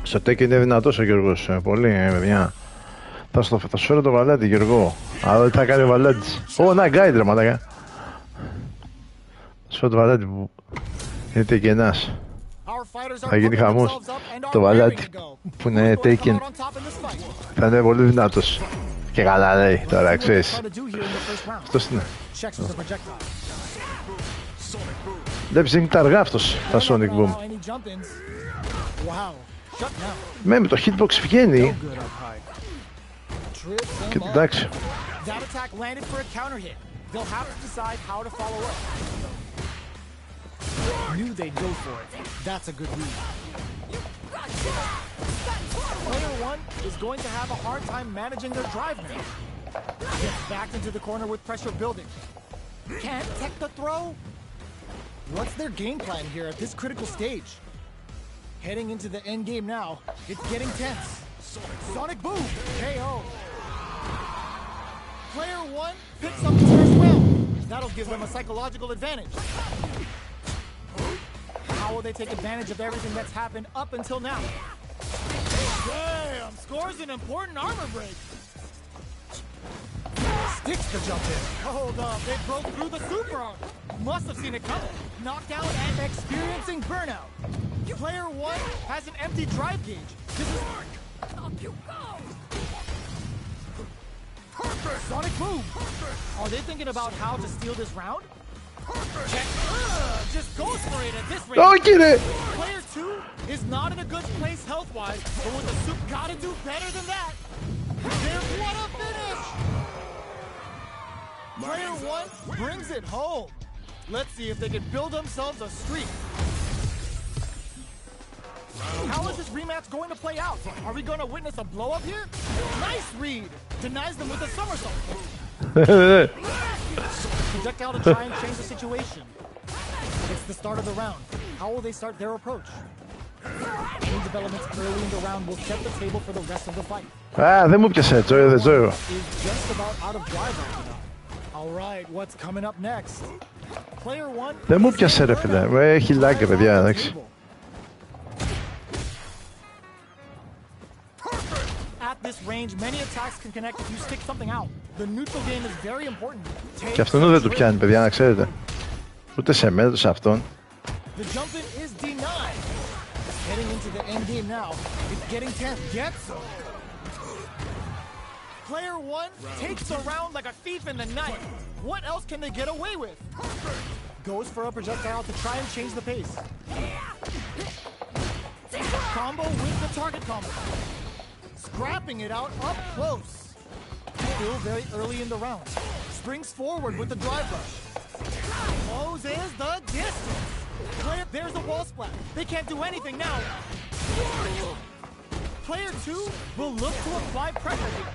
Στο Tech είναι δυνατός ο Γιώργος, πολύ, παιδιά. Θα σου φέρω το βαλάτι, Γιώργο. Αλλά τι θα κάνει ο βαλάτης. Ω, να, guide ρε μαλάκα. Θα σου φέρω το βαλάτι που είναι τεκενάς. Θα γίνει χαμός. Το βαλάτι που είναι Taken θα είναι πολύ δυνατός. Και καλά λέει τώρα, ξέρεις. Αυτός είναι. Βλέπεις είναι τα αργά αυτός, τα Sonic Boom. Με το hitbox βγαίνει. Και εντάξει. Knew they'd go for it. That's a good read. Player 1 is going to have a hard time managing their drive now. Gets backed into the corner with pressure building. Can't tech the throw? What's their game plan here at this critical stage? Heading into the end game now. It's getting tense. Sonic Boom! KO. Player 1 picks up the first round. That'll give them a psychological advantage. How will they take advantage of everything that's happened up until now? Damn! Scores an important armor break. Sticks the jump in. Hold up, they broke through the super armor. Must have seen it coming. Knocked out and experiencing burnout. Player 1 has an empty drive gauge. This is up you go. Perfect. Sonic Boom. Are they thinking about how to steal this round? Check. Just goes for it at this rate. Oh, get it! Player 2 is not in a good place health-wise, but with the soup, gotta do better than that. Then what a finish! Player 1 brings it home. Let's see if they can build themselves a streak. How is this rematch going to play out? Are we going to witness a blow-up here? Nice read. Denies them with a somersault. Projectile to try and change the situation. It's the start of the round. How will they start their approach? Any developments early in the round will set the table for the rest of the fight. Ah, δεν μου πιάσε, Τζόιο. Is just about out of drive right now. All right, what's coming up next? Player 1. Δεν μου πιάσε ρε φίλε. Έχει lag παιδιά, εντάξει. At this range, many attacks can connect if you stick something out. The neutral game is very important. Και αυτόν δεν του πιάνει, παιδιά, να ξέρετε. Ούτε σε μένα, ούτε σε αυτόν. The jump in is denied. Heading into the end game now. It's getting tense. Gets some. Player 1 takes the round like a thief in the night. What else can they get away with? Goes for a projectile to try and change the pace. Combo with the target combo. Scrapping it out up close. Still very early in the round. Springs forward with the drive rush. Closes the distance. There's a wall splat. They can't do anything now. Player 2 will look to apply pressure here.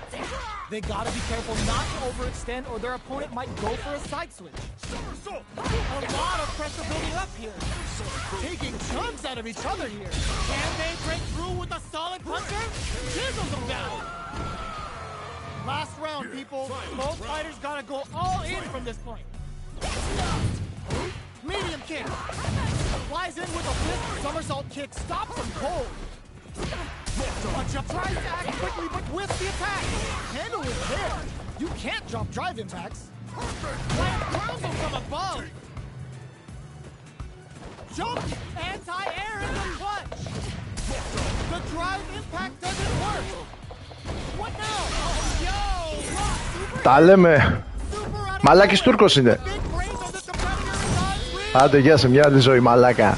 They gotta be careful not to overextend or their opponent might go for a side switch. A lot of pressure building up here. Taking chunks out of each other here. Can they break through with a solid puncher? Chisels them down. Last round, people. Both fighters gotta go all in from this point. Medium kick. Flies in with a fist somersault kick. Stops him cold. Tries to act quickly, but with the attack. Handle it there. You can't drop drive impacts. Land groundle from above. Jump anti-air in the clutch. The drive impact doesn't work. What now? Yo! Τα λέμε. Μαλάκης Τούρκος είναι. Άντε γεια σε μια άλλη ζωή μαλάκα.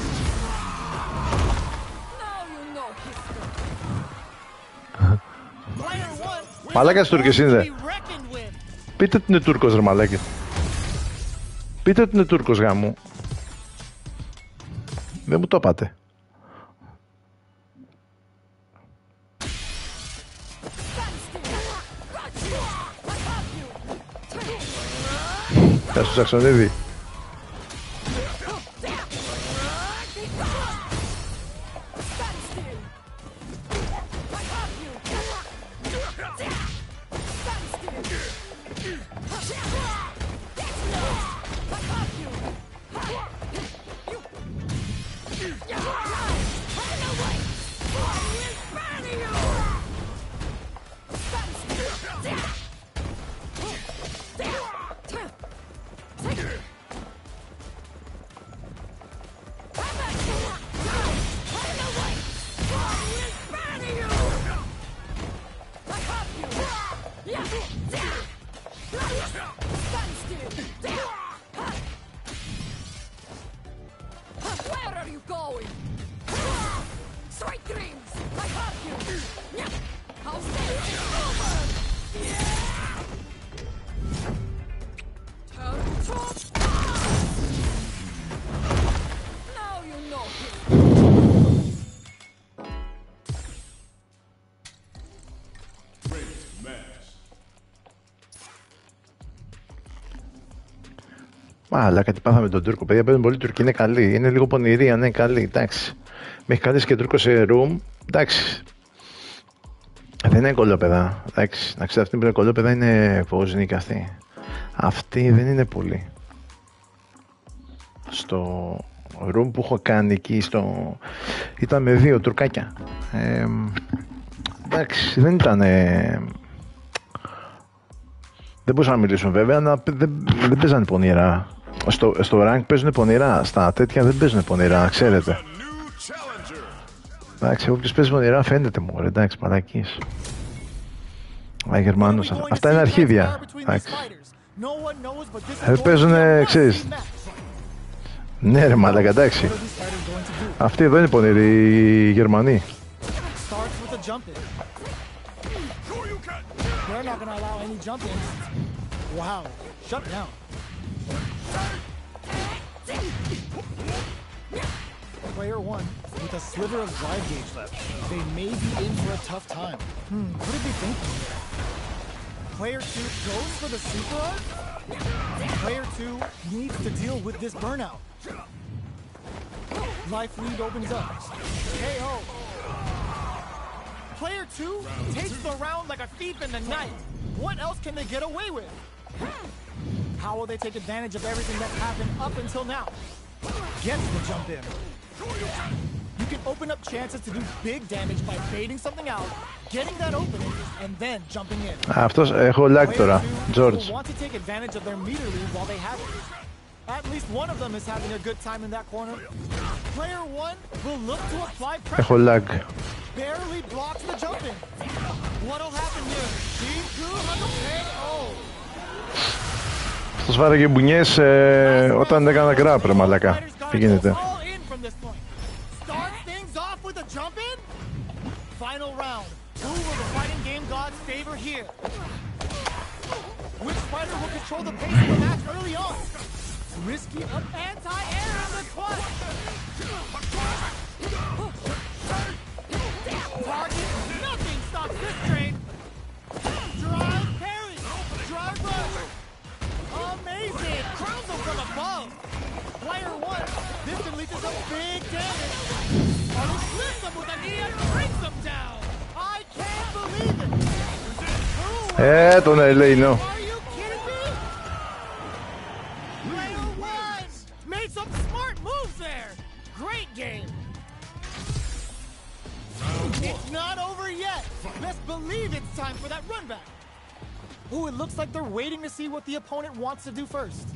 Μαλάκας Τούρκες είναι. Πείτε ότι είναι Τούρκος ρε μαλάκη. Πείτε ότι είναι Τούρκος γάμου. Δεν μου το είπατε. Γεια σου Σαξονίδη. Αλλά κάτι πάθαμε τον Τούρκο. Παιδιά, παίζουν πολύ Τουρκοί, είναι καλή. Είναι λίγο πονηρή, αν είναι καλή. Εντάξει. Με έχει καλέσει και Τούρκο σε room. Εντάξει. Δεν είναι κολόπεδα. Εντάξει. Να ξέρετε, αυτή που είναι κολόπεδα είναι φωγοζινή και αυτή. Αυτή δεν είναι πολύ. Στο room που έχω κάνει εκεί ήταν με 2 τουρκάκια. Εντάξει, δεν ήταν. Δεν μπορούσαν να μιλήσουν βέβαια, αλλά δεν παίζανε πονηρά. Στο rank παίζουν πονηρά, στα τέτοια δεν παίζουν πονηρά, ξέρετε. Εντάξει, όποιος παίζει πονηρά φαίνεται μου, εντάξει, μαλακής. Γερμανός, αυτά είναι αρχίδια. Εντάξει. Παίζουνε, ξέρεις. Ναι ρε μαλακα, εντάξει. Αυτοί εδώ είναι πονηροί, οι Γερμανοί. They're not going to allow any jump-ins. Wow, shut down. Player 1 with a sliver of drive gauge left. They may be in for a tough time. What did they think here? Player 2 goes for the super art. Player 2 needs to deal with this burnout. Life lead opens up. KO. Player 2 takes the round like a thief in the night. What else can they get away with? How will they take advantage of everything that's happened up until now? Gets the jump in. You can open up chances to do big damage by baiting something out, getting that opening, and then jumping in. Αυτός έχω lag τώρα, George. Want to take advantage of their meter lead while they have it. At least one of them is having a good time in that corner. Player 1 will look to apply pressure. Έχω lag. Barely blocks the jump in. What'll happen here? Αυτός βάραγε μπουνιές όταν έκανα grab ρε μαλάκα. Τι γίνεται? Final round. Who will the fighting game gods favor here? Which fighter will control the pace of the match early on? Risky up anti-air on the clutch. Target, nothing stops this train. Drive parry, drive rush. Amazing, crowns them from above. Player 1, this unleashes some big damage. He flips them with an E and brings them down. I can't believe it. Τον Ελέινο. It's not over yet. Best believe it's time for that run back. Ooh, it looks like they're waiting to see what the opponent wants to do first.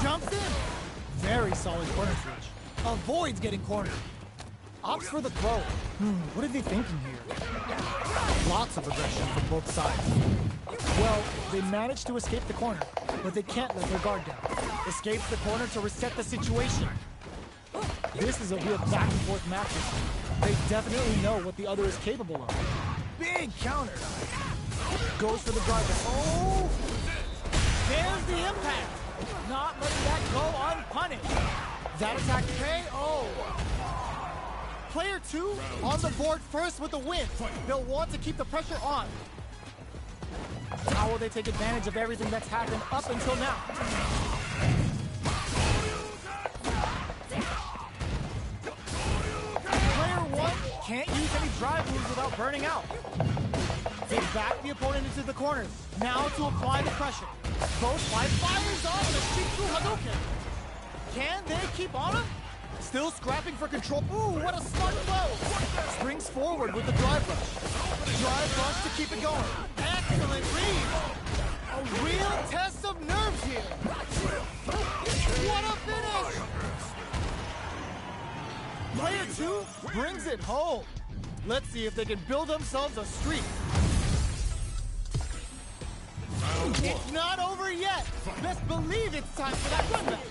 Jumps in. Very solid corner switch. Avoids getting cornered. Opts for the throw. What are they thinking here? Lots of aggression from both sides. Well, they managed to escape the corner, but they can't let their guard down. Escapes the corner to reset the situation. This is a real back-and-forth match. They definitely know what the other is capable of. Big counter. Goes for the driver. Oh! There's the impact. Not letting that go unpunished. That attack KO. Player 2 on the board first with the win. They'll want to keep the pressure on. How will they take advantage of everything that's happened up until now? Player 1 can't use any drive moves without burning out. They back the opponent into the corners. Now to apply the pressure. Both life fires on the Shiku Hadouken. Can they keep on him? Still scrapping for control. Ooh, what a smart blow. Springs forward with the drive rush. Drive rush to keep it going. Excellent read. A real test of nerves here. What a finish. Player 2 brings it home. Let's see if they can build themselves a streak. It's not over yet. Best believe it's time for that run back.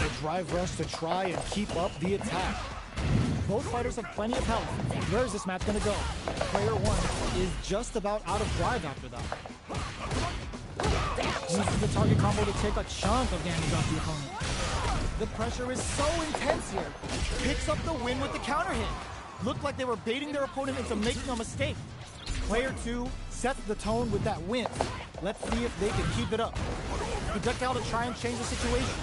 The drive rush to try and keep up the attack. Both fighters have plenty of health. Where is this match going to go? Player 1 is just about out of drive after that. Uses the target combo to take a chunk of damage off the opponent. The pressure is so intense here. Picks up the win with the counter hit. Looked like they were baiting their opponent into making a mistake. Player 2 sets the tone with that win. Let's see if they can keep it up. Projectile to try and change the situation.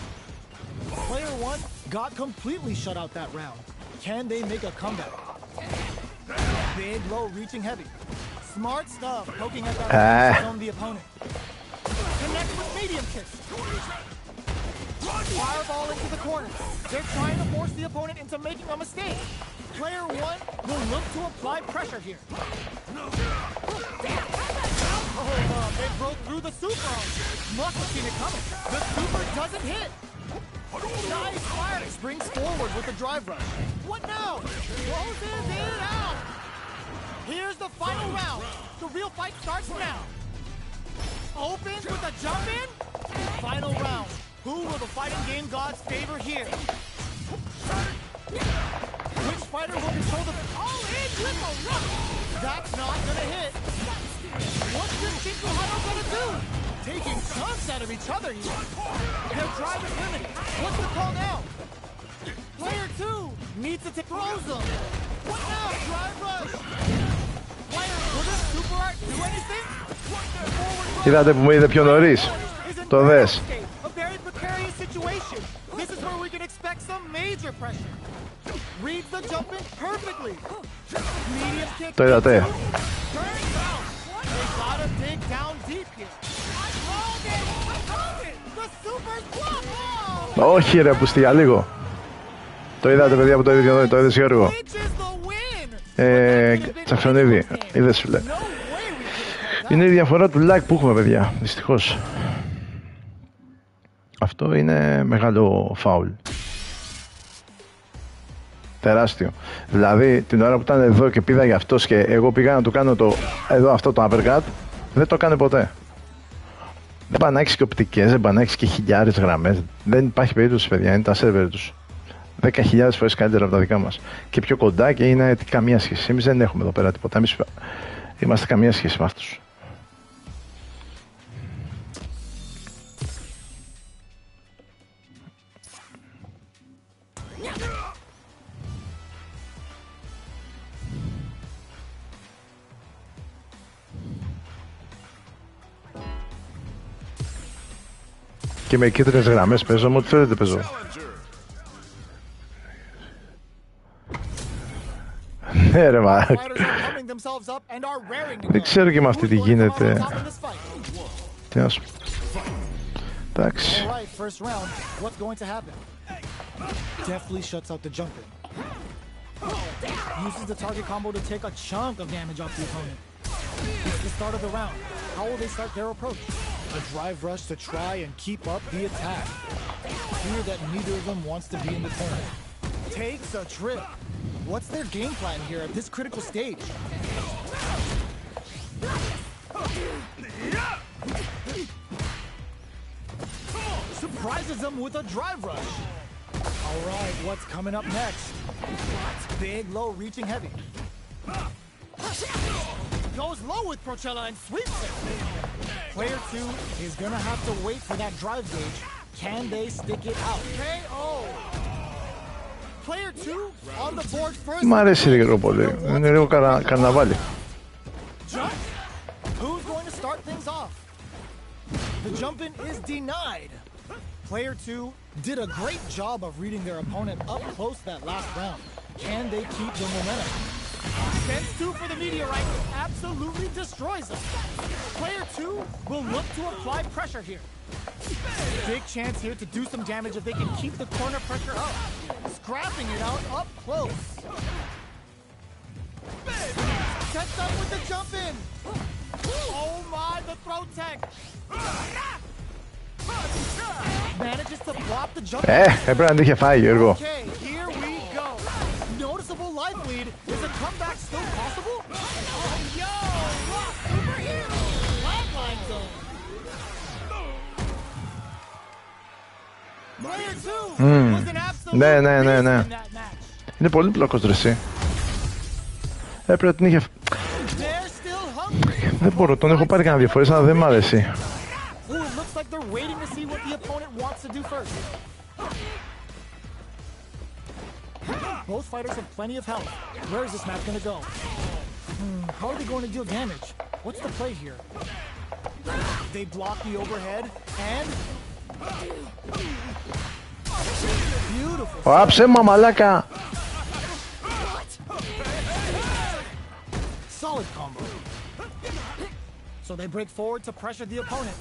Player 1 got completely shut out that round. Can they make a comeback? Big low reaching heavy. Smart stuff poking at that on the opponent. Connect with medium kicks. Fireball into the corner. They're trying to force the opponent into making a mistake. Player 1 will look to apply pressure here. They broke through the super. Must have seen it coming. The super doesn't hit. Nice fire. Springs forward with the drive rush. What now? Closes it out. Here's the final round. The real fight starts now. Opens with a jump in. Final round. Who will the fighting game gods favor here? Which fighter will control the all in with a rush? That's not gonna hit. What's this Jinko Hado gonna do? Taking chunks out of each other here. Their drive is limited. What's the call now? Player 2 needs to throws them. What now? Drive rush. Player, will this super art do anything? Είδατε που μου είδε πιο νωρίς. Το δες. A very precarious situation. This is where we can expect some major pressure. Reads the jump in perfectly. Medium kick. Το είδατε. Turns out. They gotta dig down deep here. I called it. The super's block. Όχι ρε πουστή, για λίγο. Το είδατε παιδιά που το είδε, το είδες Γιώργο. Τσαφιονίδη, είδες φίλε. Είναι η διαφορά του lag που έχουμε παιδιά, δυστυχώς. Αυτό είναι μεγάλο φάουλ. Τεράστιο. Δηλαδή την ώρα που ήταν εδώ και πήδαγε αυτός και εγώ πήγα να του κάνω το εδώ αυτό το uppercut, δεν το έκανε ποτέ. Δεν πάνε να έχεις και οπτικές, δεν πάνε να έχεις και χιλιάδες γραμμές. Δεν υπάρχει περίπτωση παιδιά, είναι τα σερβερ τους 10.000 φορές καλύτερα από τα δικά μας. Και πιο κοντά και είναι καμία σχέση. Εμείς δεν έχουμε εδώ πέρα τίποτα. Εμείς είμαστε καμία σχέση με αυτούς. Και με κίτρινες γραμμές παίζω, ό,τι θέλετε παίζω. Ναι ρε μα. Δεν ξέρω και με αυτή τι γίνεται. Τι να σου πω. Εντάξει. Uses the target combo to take a chunk of damage off the opponent. It's the start of the round. How will they start their approach? A drive rush to try and keep up the attack. Clear that neither of them wants to be in the corner. Takes a trip. What's their game plan here at this critical stage? Surprises them with a drive rush. All right, what's coming up next? Big, low, reaching heavy. Goes low with Procella and sweeps it. Player 2 is gonna have to wait for that drive gauge. Can they stick it out? KO. Player 2 on the board first. Μ' αρέσει λίγο πολύ. Είναι λίγο καρναβάλι. Who's going to start things off? The jump in is denied. Player 2 did a great job of reading their opponent up close that last round. Can they keep the momentum? Sends 2 for the meteorite, absolutely destroys them. Player 2 will look to apply pressure here. Big chance here to do some damage if they can keep the corner pressure up. Scrapping it out up close. Sets up with the jump in. Oh my, the throw tech. Manages to flop the jump. Έπρεπε να την είχε φάει, Γιώργο. Okay, here we go. Noticeable life lead. Is a comeback still possible? Oh, yo, rock superhero. Flatline zone. Player 2 was an absolute beast in that match. Είναι πολύ πλοκός ρε. Έπρεπε να την είχε... They're still hungry. Δεν μπορώ, τον έχω πάρει κανένα 2 φορές, αλλά δεν μ' αρέσει. Ooh, it looks like they're waiting to see what the opponent wants to do first. Both fighters have plenty of health. Where is this match going to go? How are they going to deal damage? What's the play here? They block the overhead and... Beautiful. Άψε μα μαλάκα. Solid combo. So they break forward to pressure the opponent.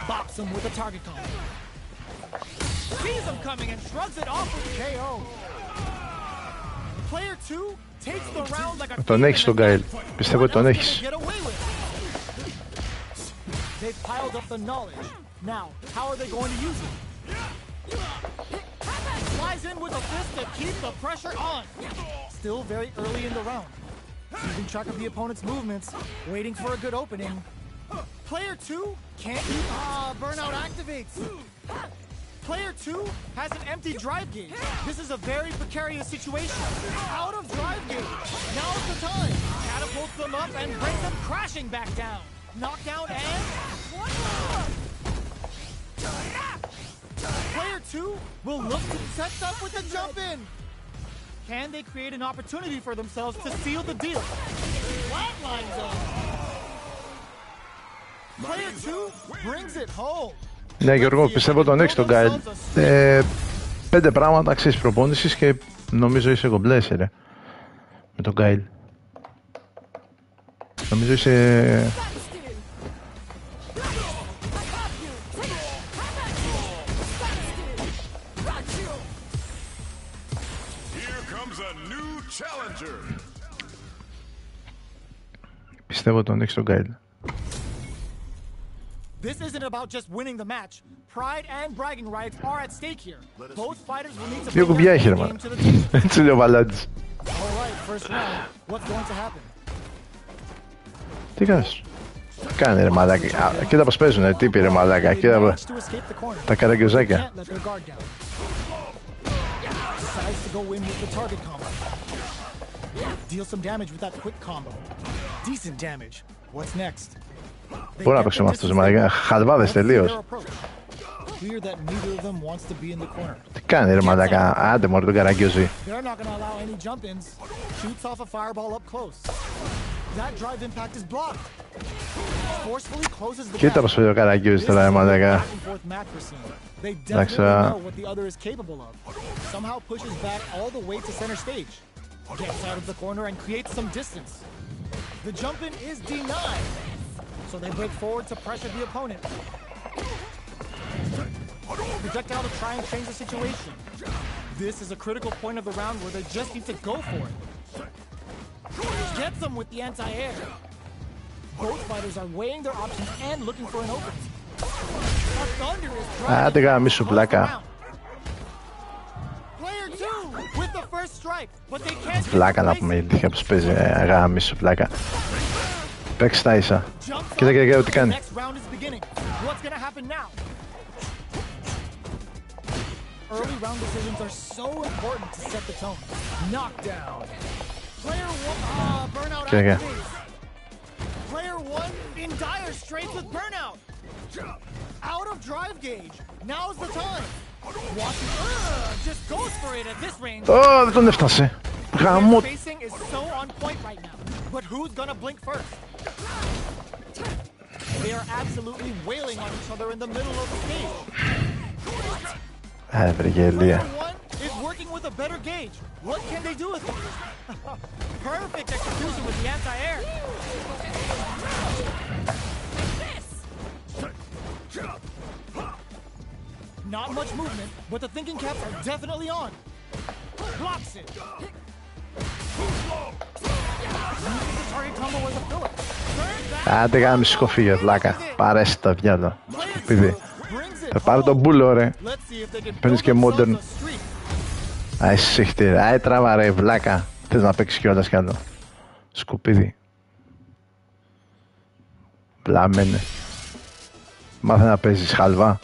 Bops him with a target combo. Sees him coming and shrugs it off with KO. Player 2 takes the round like a... Τον έχεις τον Γκάιλ. Πιστεύω ότι τον έχεις. They've piled up the knowledge. Now, how are they going to use it? Flies in with a fist to keep the pressure on. Still very early in the round. Keeping track of the opponent's movements, waiting for a good opening. Player 2 can't keep... Burnout activates. Player 2 has an empty drive gauge. This is a very precarious situation. Out of drive gauge. Now's the time. Catapults them up and brings them crashing back down. Knockdown and... Player 2 will look to set up with the jump in. Can they create an opportunity for themselves to seal the deal? Flatline zone. Player 2 brings it home. Ναι, Γιώργο, πιστεύω τον έχεις τον Γκάιλ. 5 πράγματα αξίες προπόνησης και νομίζω είσαι κομπλέσαι ρε. Με τον Γκάιλ. Νομίζω είσαι... Πιστεύω τον έχεις τον Γκάιλ. This isn't about just winning the match. Pride and bragging rights are at stake here. Both fighters will need to Δύο κουμπιά έχει ρε μάνα. Έτσι λέει ο Βαλάντης. Alright, first round. What's going to happen? Τι κάνεις? Κάνε ρε μαλάκα. Κοίτα πως παίζουνε. Τι είπε ρε μαλάκα. Κοίτα τα καραγκιόζάκια. Deal some damage with that quick combo. Decent damage. What's next? Μπορώ να παίξω με αυτούς μαλάκα. Χαλβάδες τελείως. Τι κάνει ρε μαλάκα. Άντε μωρέ τον καραγκιόζι. Κοίτα πως παίζει ο καραγκιόζι τώρα ρε μαλάκα. Εντάξει τώρα. Gets out of the corner and creates some distance. The jump in is denied. So they break forward to pressure the opponent. Projectile to try and change the situation. This is a critical point of the round where they just need to go for it. Gets them with the anti-air. Both fighters are weighing their options and looking for an opening. A thunder is Άντε γάμισου πλάκα. Φλάκα να πούμε γιατί είχα πως παίζει γάμισου πλάκα. Παίξει τα ίσα. Κοίτα κοίτα τι κάνει. Early round decisions are so important to set the tone. Knockdown. Player 1 burnout activates. Player 1 in dire straits with burnout. Out of drive gauge. Now's the time. Watching just goes for it at this range. Oh, δεν τον έφτασε. Γαμώ. Facing is so on point right now. But who's gonna blink first? They are absolutely wailing on each other in the middle of the stage. Βρε γελία. with a better gauge. What can they do with it? Perfect execution with the anti-air. Not much movement, but the thinking caps are definitely on. Blocks it. Using the target combo as a filler. Άντε κάνε σκοφίγια, βλάκα. Παρέσει τα βιάλα. Σκουπίδι. Θα πάρω τον μπούλο, ρε. Παίρνεις και modern. Α, εσύ χτύρι. Α, τράβα, ρε, βλάκα. Θες να παίξεις κιόλας κι άλλο. Σκουπίδι. Βλάμενε. Μάθε να παίζεις χαλβά.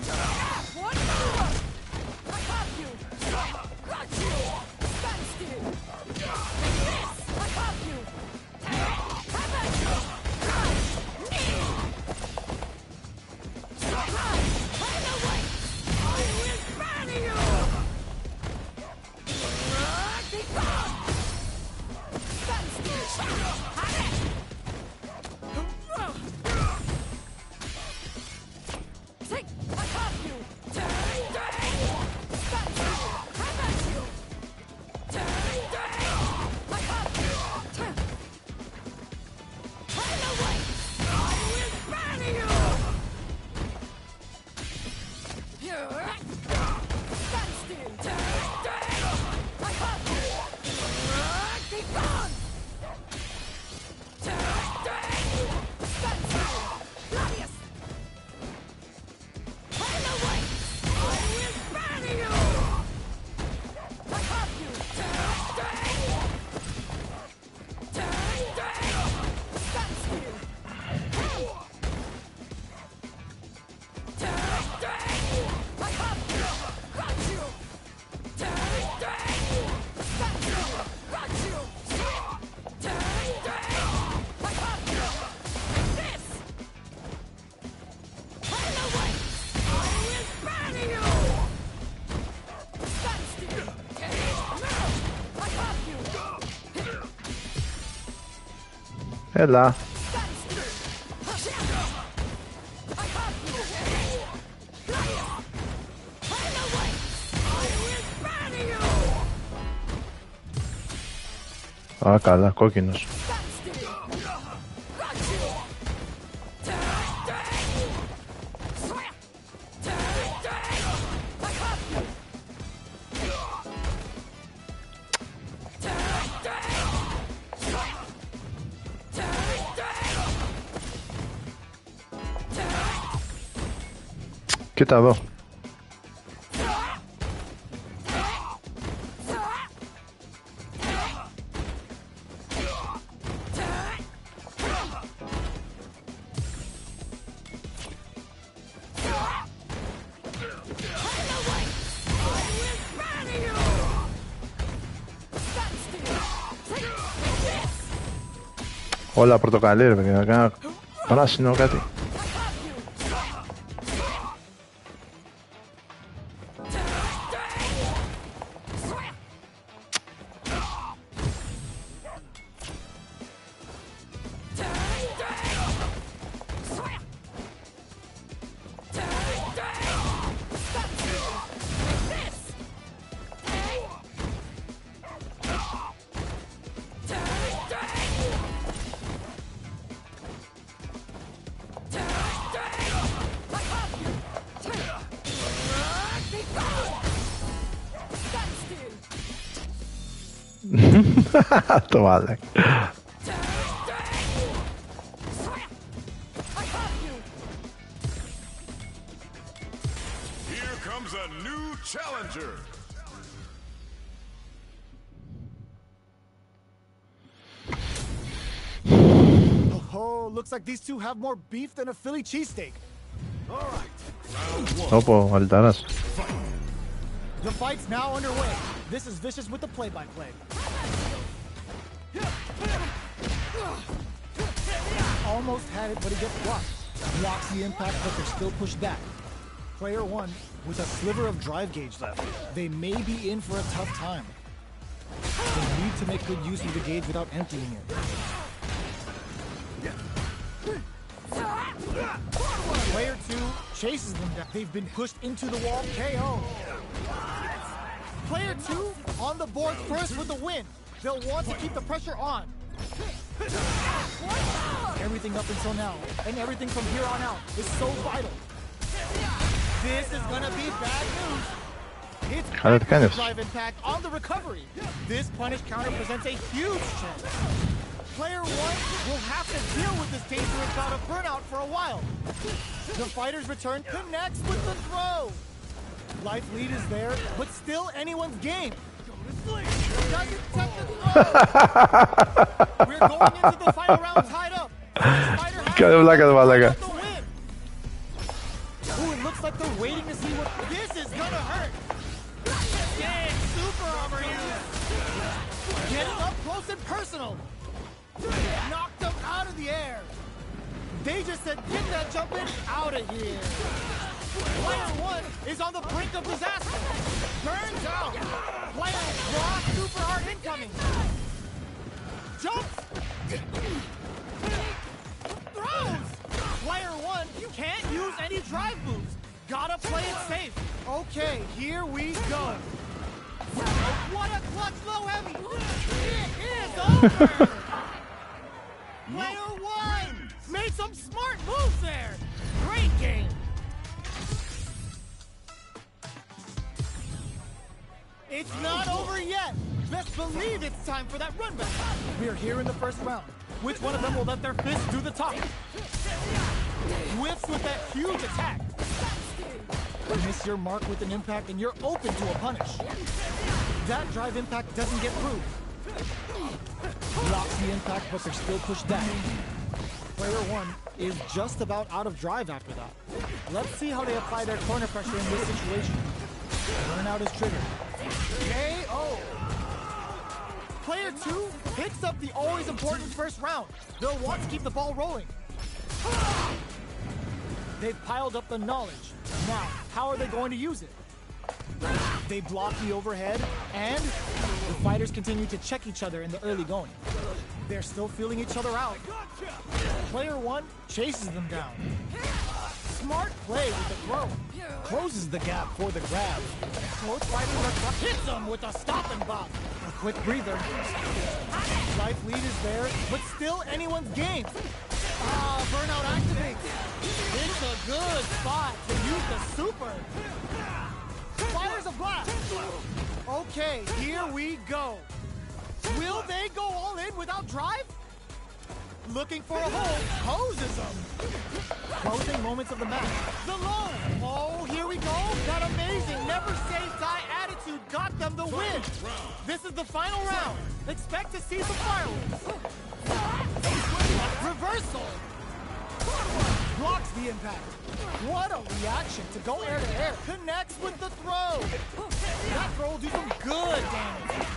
Έλα. Α, καλά, κόκκινος. Κοίτα εδώ. Όλα πορτοκαλί, ρε παιδιά, να κάνω πράσινο κάτι. Το βάλε. Here comes a new challenger. Oh, looks like these two have more beef than a Philly cheesesteak. All right. Round one. Όπο, αλυταράς. The fight's now underway. This is Vicious with the play-by-play. Almost had it, but he gets blocked. Blocks the impact, but they're still pushed back. Player one with a sliver of drive gauge left. They may be in for a tough time. They need to make good use of the gauge without emptying it. Player two chases them down. They've been pushed into the wall. KO. Player two on the board first with the win. They'll want to keep the pressure on. Everything up until now, and everything from here on out, is so vital. This is gonna be bad news. It's drive impact on the recovery. This punish counter presents a huge chance. Player 1 will have to deal with this dangerous bout of burnout for a while. The fighter's return connects with the throw. Life lead is there, but still anyone's game. Doesn't touch the throw. We're going into the final round tied up. Fighter has the win. Ooh, it looks like they're waiting to see what this is gonna hurt. Dang, super overuse. Getting up close and personal. Knocked them out of the air. They just said, get that jump in out of here. Player 1 is on the brink of disaster. Burns out. Player raw super hard incoming. Jumps. Throws. Player 1, you can't use any drive moves. Gotta play it safe. Okay, here we go. What a clutch low heavy. It is over. Player 1 made some smart moves there. Great game. It's not over yet. Best believe it's time for that run back. We are here in the first round. Which one of them will let their fists do the talking? Whiffs with that huge attack. Miss your mark with an impact and you're open to a punish. That drive impact doesn't get proved. Blocks the impact, but they're still pushed back. Player 1 is just about out of drive after that. Let's see how they apply their corner pressure in this situation. Burnout is triggered. KO! Player 2 picks up the always important first round. They'll want to keep the ball rolling. They've piled up the knowledge. Now, how are they going to use it? They block the overhead, and the fighters continue to check each other in the early going. They're still feeling each other out. Player 1 chases them down. Smart play with the throw. Closes the gap for the grab. Both fighters hits them with a stop and bop. A quick breather. Life lead is there, but still anyone's game. Burnout activates. It's a good spot to use the super. Fires a blast. Okay, here we go. Will they go all in without drive? Looking for a hole, poses them. Closing moments of the match. The low. Oh, here we go. That amazing never say die attitude got them the win. This is the final round. Expect to see some fireworks. Reversal. Blocks the impact. What a reaction to go air to air. Connects with the throw. That throw will do some good damage.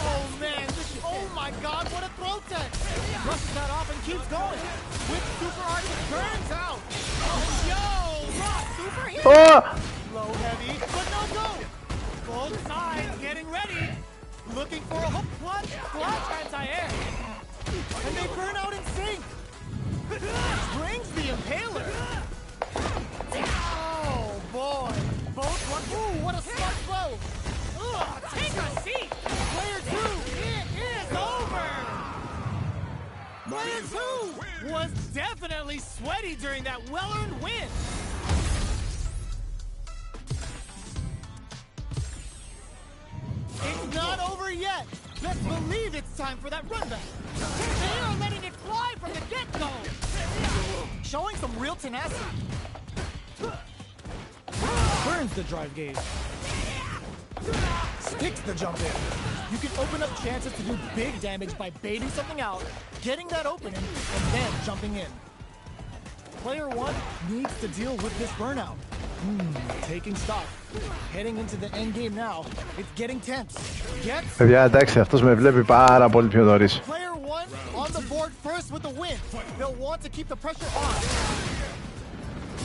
Oh man, oh my god, what a throw tech. Brushes that off and keeps going. With super artist burns out. Yo, raw super hero. Low heavy, but no go. Both sides getting ready. Looking for a hook clutch anti-air. And they burn out in sync. Brings the impaler. Oh boy. Both one. Ooh, what a smart throw. Take a seat. Player 2, it is over. Player 2 was definitely sweaty during that well-earned win. It's not over yet. Best believe it's time for that run back. They are letting it fly from the get-go. Showing some real tenacity. Burns the drive gauge. Sticks the jump in. You can open up chances to do big damage by baiting something out, getting that opening, and then jumping in. Player 1 needs to deal with this burnout. Taking stock. Heading into the end game now. It's getting tense. Παιδιά, εντάξει, αυτός με βλέπει πάρα πολύ πιο νωρίς. Player 1 on the board first with the win. They'll want to keep the pressure on.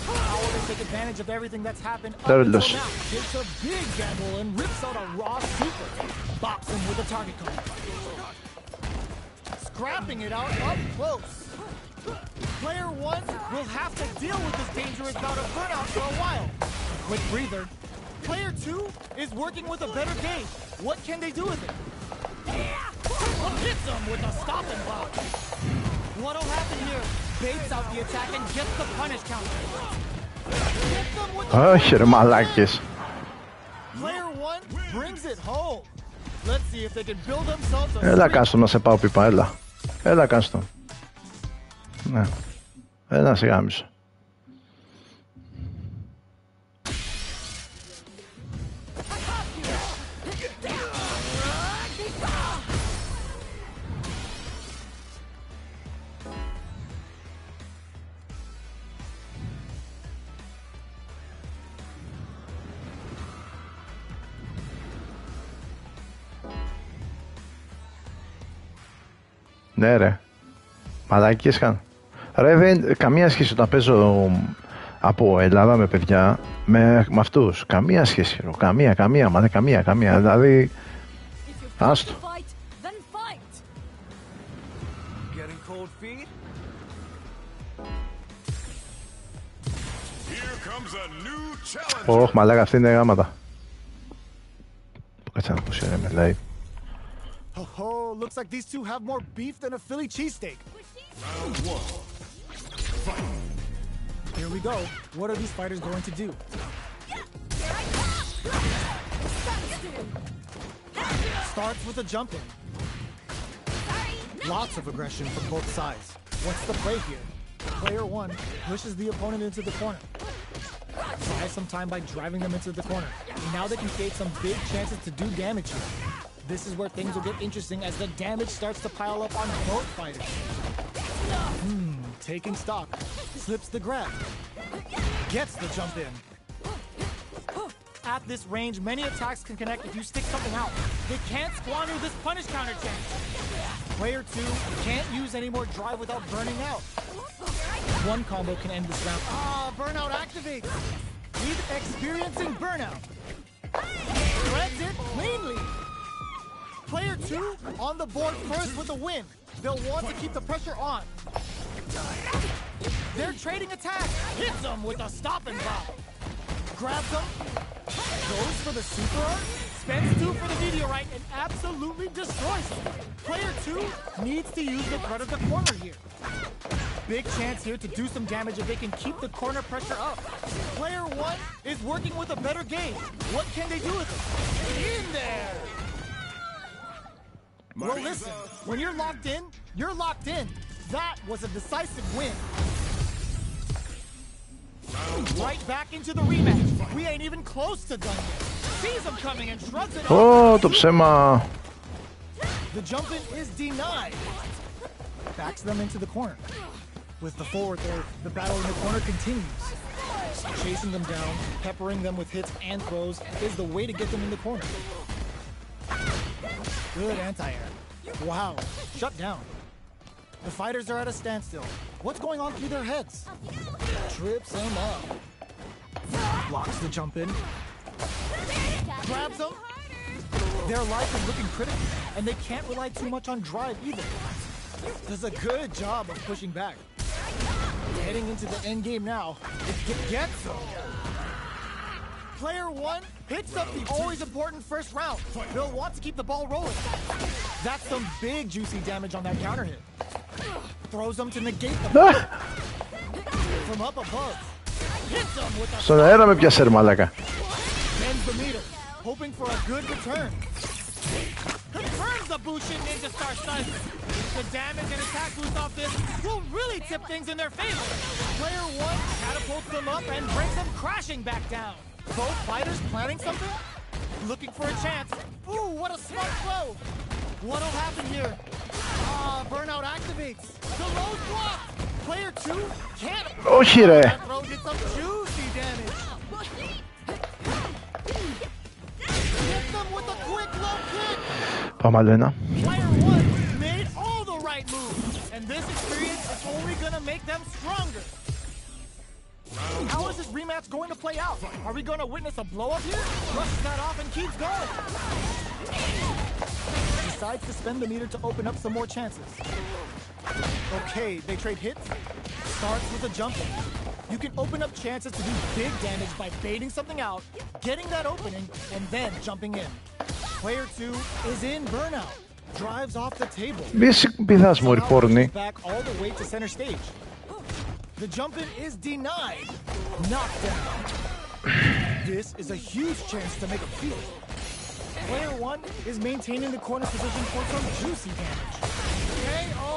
How will they take advantage of everything that's happened up until now? Takes a big gamble and rips out a raw super. Bops him with a target cone. Scrapping it out up close. Player 1 will have to deal with this dangerous bout of burnout for a while. Quick breather. Player 2 is working with a better game. What can they do with it? Hits them with a stopping block. What'll happen here? Baits out the attack and gets the punish counter. Hit them with the Όχι ρε μαλάκες. Player 1 brings it home. Let's see if they can build themselves a Έλα κάστο να σε πάω πίπα, έλα. Έλα κάστο. Ναι. Έλα σε γάμισο. Ναι ρε, μαλακίες καν. Ρε δεν, καμία σχέση όταν παίζω από Ελλάδα με παιδιά, με αυτούς. Καμία σχέση ρε, καμία, μα δεν καμία, δηλαδή, άστο. Ωχ, μαλάκα, αυτή είναι γάματα. Κάτσε να πω σε ρε με λέει. Oh, looks like these two have more beef than a Philly cheesesteak. Round 1. Fight. Here we go. What are these fighters going to do? Starts with a jump in. Lots of aggression from both sides. What's the play here? Player 1 pushes the opponent into the corner. Buys some time by driving them into the corner. Now they can create some big chances to do damage here. This is where things will get interesting as the damage starts to pile up on both fighters. Taking stock. Slips the grab. Gets the jump in. At this range, many attacks can connect if you stick something out. They can't squander this punish counter chance. Player 2 can't use any more drive without burning out. One combo can end this round. Burnout activates. He's experiencing burnout. Threads it cleanly. Player 2 on the board first with a win. They'll want to keep the pressure on. They're trading attacks. Hits them with a stop and block. Grabs them. Goes for the super art. Spends 2 for the meteorite and absolutely destroys him. Player 2 needs to use the threat of the corner here. Big chance here to do some damage if they can keep the corner pressure up. Player 1 is working with a better game. What can they do with it? In there! Well, listen, when you're locked in, you're locked in. That was a decisive win. Right back into the rematch. We ain't even close to done yet. Sees him coming and shrugs it off. Το ψέμα. The jump in is denied. Backs them into the corner. With the forward there, the battle in the corner continues. Chasing them down, peppering them with hits and throws is the way to get them in the corner. Good anti-air. Wow, shut down. The fighters are at a standstill. What's going on through their heads? Trips them up. Blocks the jump in. Grabs them. Their life is looking critical, and they can't rely too much on drive either. Does a good job of pushing back. Heading into the end game now. It gets them. Player 1 picks up the always important first round. They'll want to keep the ball rolling. That's some big juicy damage on that counter hit. Throws them to negate the from up above. Hits them with a Στον αέρα με πιάσε ρε μαλάκα. bends the meter, hoping for a good return. Confirms the Bushin Ninja Star Stun. The damage and attack boost off this will really tip things in their favor. Player 1 catapults them up and brings them crashing back down. Both fighters planning something? Looking for a chance. Ooh, what a smart throw. What'll happen here? Burnout activates. The low block. Player 2 can't. Όχι ρε. That throw did some juicy damage. Hit them with a quick low kick. Πάμε άλλο ένα. Player 1 made all the right moves, and this experience is only gonna make them stronger. How is this rematch going to play out? Are we going to witness a blow up here? Brushes that off and keeps going. Decides to spend the meter to open up some more chances. Okay, they trade hits. Starts with a jump in. You can open up chances to do big damage by baiting something out, getting that opening, and then jumping in. Player 2 is in burnout. Drives off the table. Πηδάς μωρή πόρνη. Back all the way to center stage. The jump in is denied. Knocked down. This is a huge chance to make a field. Player 1 is maintaining the corner position for some juicy damage. KO.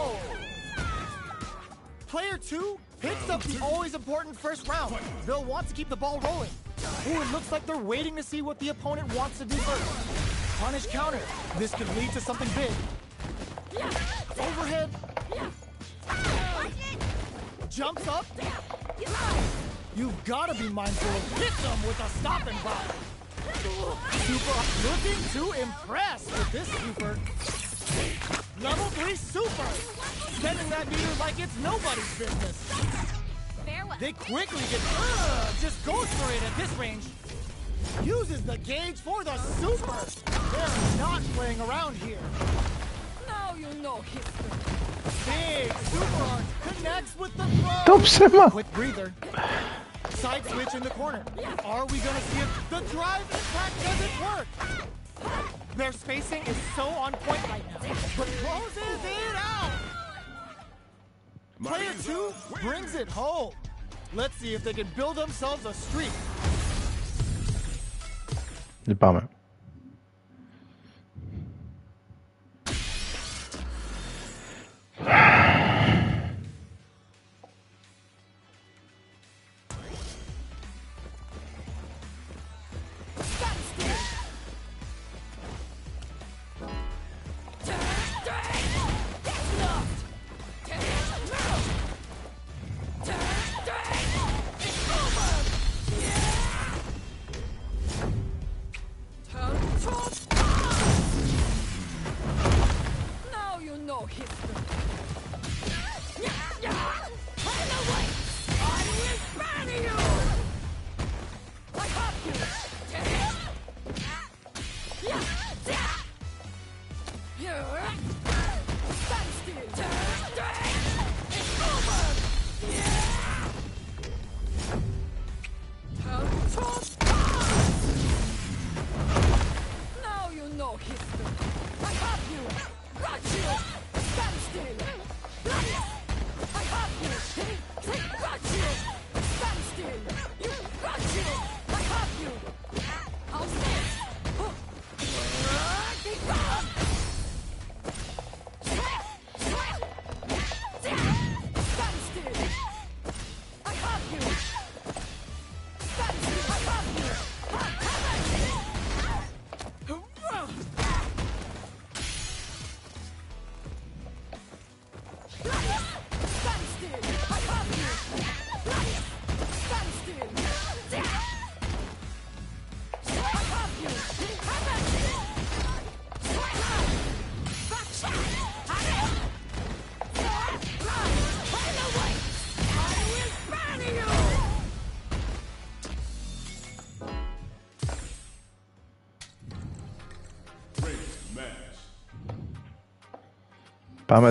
Player 2 picks up the always important first round. They'll want to keep the ball rolling. Ooh, it looks like they're waiting to see what the opponent wants to do first. Punish counter. This could lead to something big. Overhead. Jumps up. You've got to be mindful of hit them with a stop and bop. Super looking to impress with this super. Level 3 super. Spending that meter like it's nobody's business. They quickly get just goes for it at this range. Uses the gauge for the super. They're not playing around here. Now you know history. Big super art connects with the throw. Quick breather. Side switch in the corner. Are we gonna see it? The drive attack doesn't work. Their spacing is so on point right now, but closes it out. Player 2 brings it home. Let's see if they can build themselves a streak. Πάμε.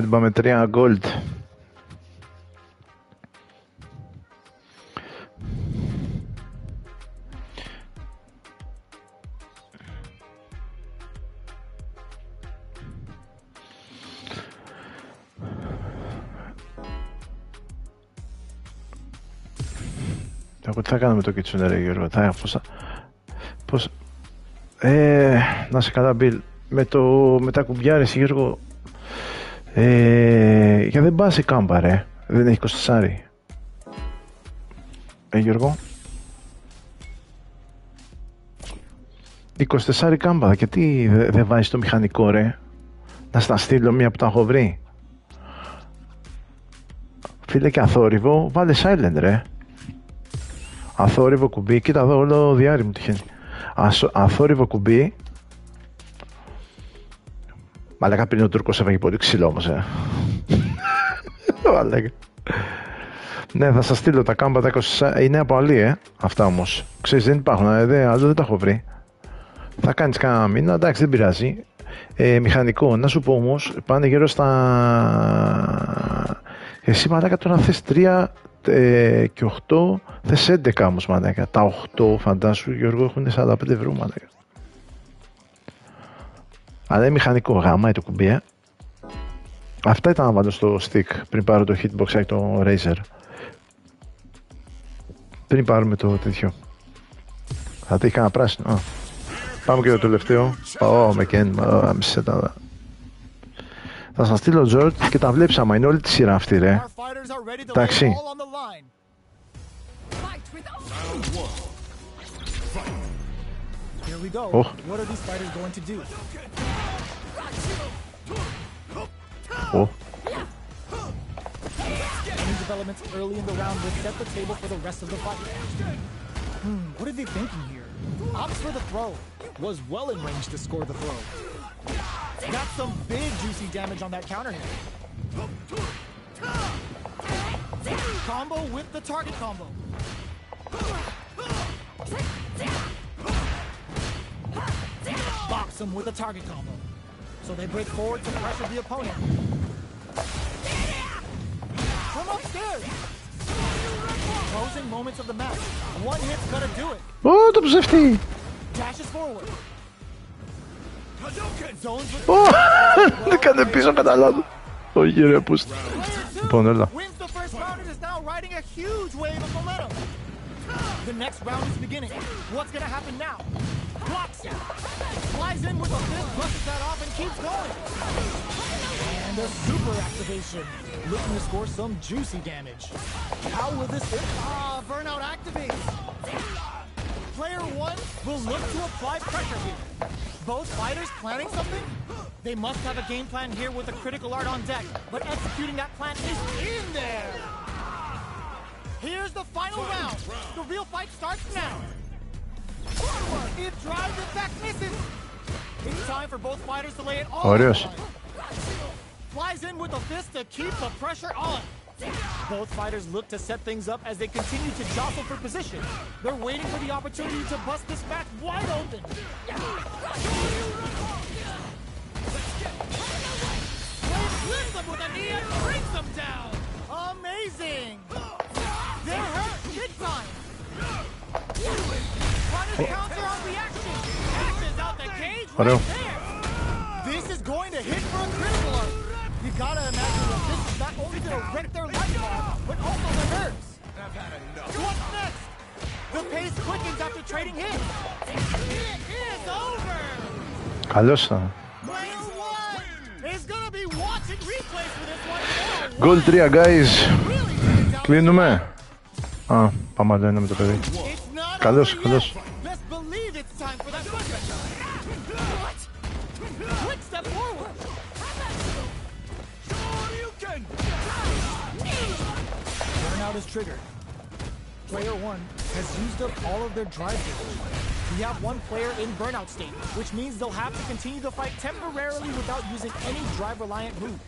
Πάμε 3 gold. Τι θα κάνουμε το κιτσούνε ρε Γιώργο, πώς... να σε καλά Μπιλ, με τα κουμπιά ρε Γιώργο, για δεν πας η κάμπα ρε, δεν έχει 24. Γιώργο. 24 κάμπα, γιατί δεν βάζεις το μηχανικό ρε, να στα στείλω μία που τα έχω βρει. Φίλε και αθόρυβο, βάλε silent ρε. Αθόρυβο κουμπί, κοίτα εδώ όλο διάρρη μου τυχαίνει. Αθόρυβο κουμπί. Μαλάκα πριν ο Τούρκος έφαγε πολύ ξύλο όμως Μαλάκα. Ναι, θα σας στείλω τα κάμπα τα 24, είναι από αλή αυτά όμως. Ξέρεις δεν υπάρχουν, άλλο δεν τα έχω βρει. Θα κάνεις κανένα μήνα, εντάξει δεν πειράζει. Μηχανικό, να σου πω όμως, πάνε γύρω στα... Εσύ μαλάκα τώρα θες και 8, θες 11 όμως μαλάκα. Τα 8 φαντάσου Γιώργο έχουν 45 ευρώ μαλάκα. Αλλά είναι μηχανικό, γάμα το κουμπί. Αυτά ήταν να βάλω στο stick πριν πάρω το hitbox και το Razer. Πριν πάρουμε το τέτοιο. Θα τύχει κανένα πράσινο. Πάμε και το τελευταίο. Με κέν, μισέ τα. Θα σας στείλω George και τα βλέπεις άμα είναι όλη τη σειρά αυτή ρε. Εντάξει. Developments early in the round will set the table for the rest of the fight. What are they thinking here? Opts for the throw. Was well in range to score the throw. Got some big juicy damage on that counter hit. Combo with the target combo. Box him with a target combo. So they break forward to pressure the opponent. From upstairs. Closing moments of the match. One hit's gonna do it. Oh, το ψεύτη. Dashes forward. Δεν κάνε πίσω κατά λάθος. Όχι ρε, πούς. Λοιπόν, έλα. The next round is beginning. What's gonna happen now? Blocks it. Flies in with a fist, brushes that off, and keeps going. And a super activation. Looking to score some juicy damage. How will this hit? Burnout activates. Player 1 will look to apply pressure here. Both fighters planning something? They must have a game plan here with a critical art on deck, but executing that plan is in there. Here's the final round. The real fight starts now. It drives it back, misses. It's time for both fighters to lay it all on the line. Flies in with a fist to keep the pressure on. Both fighters look to set things up as they continue to jostle for position. They're waiting for the opportunity to bust this match wide open. Lifts them with a knee and brings them down. Amazing. They're hurt big time. Fighters counter on reaction. Dashes out the cage right there. This is going to hit for a critical art. You gotta imagine that this is not only gonna wreck their lifestyle, but also their nerves. What's next? The pace quickens after trading hits. It is over. Καλώς. Player 1 is gonna be watching replays for this one. Goal 3, guys. Κλείνουμε. Πάμε άλλο ένα με το παιδί. Καλώς, καλώς. Burnout is triggered. Player 1 has used up all of their drive damage. We have one player in burnout state, which means they'll have to continue the fight temporarily without using any drive-reliant moves.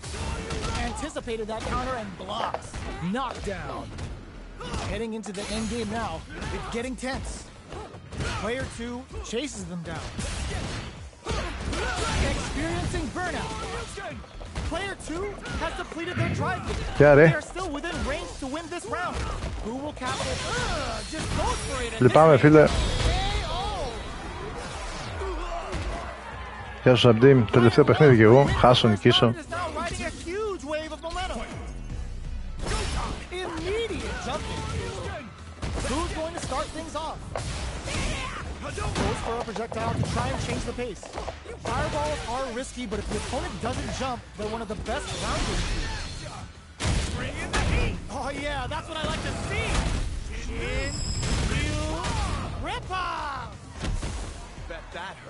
Anticipated that counter and blocks. Knockdown. Heading into the end game now, it's getting tense. Player 2 chases them down. Experiencing burnout. Player 2 has depleted their drive damage. They are still within range to win this round. Who will capture? Just goes for it. Λυπάμαι φίλε. Γεια σου Σαμπτίμ, τελευταίο παιχνίδι και εγώ, χάσω, νικήσω. Who's going to start things off? Goes for a projectile to try and change the pace. Fireballs are risky, but if the opponent doesn't jump, they're one of the best rounders. Bring in the heat! Oh yeah, that's what I like to see! Chin, you, rip off!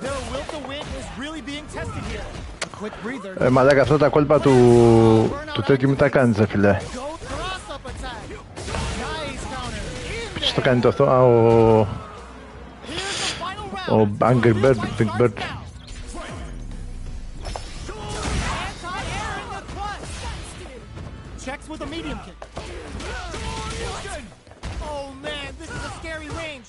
Their will to win is really being tested here. A quick breather. Μαλάκα, αυτά τα κόλπα του τέτοιου μην τα κάνεις, φίλε. Ποιος το κάνει το αυτό? Ο Angry Bird, Big Bird. Checks with a medium kick. Oh man, this is a scary range.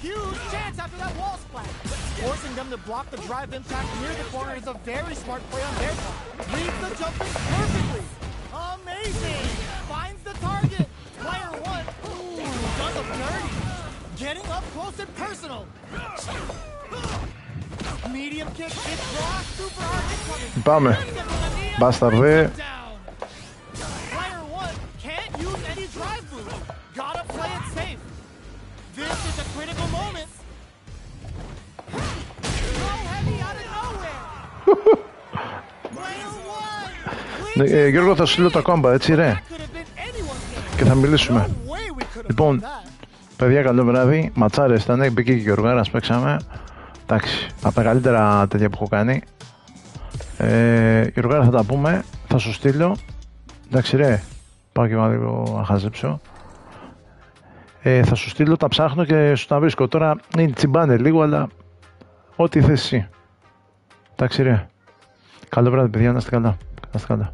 Huge chance after that wall splash. Forcing them to block the drive impact near the corner is a very smart play on their part. Reads the jumping perfectly. Amazing. Finds the target. Πάμε. Μπάσταρδε. Γιώργο, θα σου στείλω τα κόμπα, έτσι ρε. Και θα μιλήσουμε. Λοιπόν, παιδιά, καλό βράδυ. Ματσάρες ήταν, μπήκε και ο Γιώργαρας, παίξαμε. Εντάξει, τα μεγαλύτερα τέτοια που έχω κάνει. Γιώργαρα, θα τα πούμε. Θα σου στείλω. Εντάξει ρε, πάω και λίγο να χαζέψω. Θα σου στείλω, τα ψάχνω και σου τα βρίσκω. Τώρα είναι τσιμπάνε λίγο, αλλά ό,τι θες εσύ. Εντάξει ρε. Καλό βράδυ παιδιά, να είστε καλά. Να είστε καλά.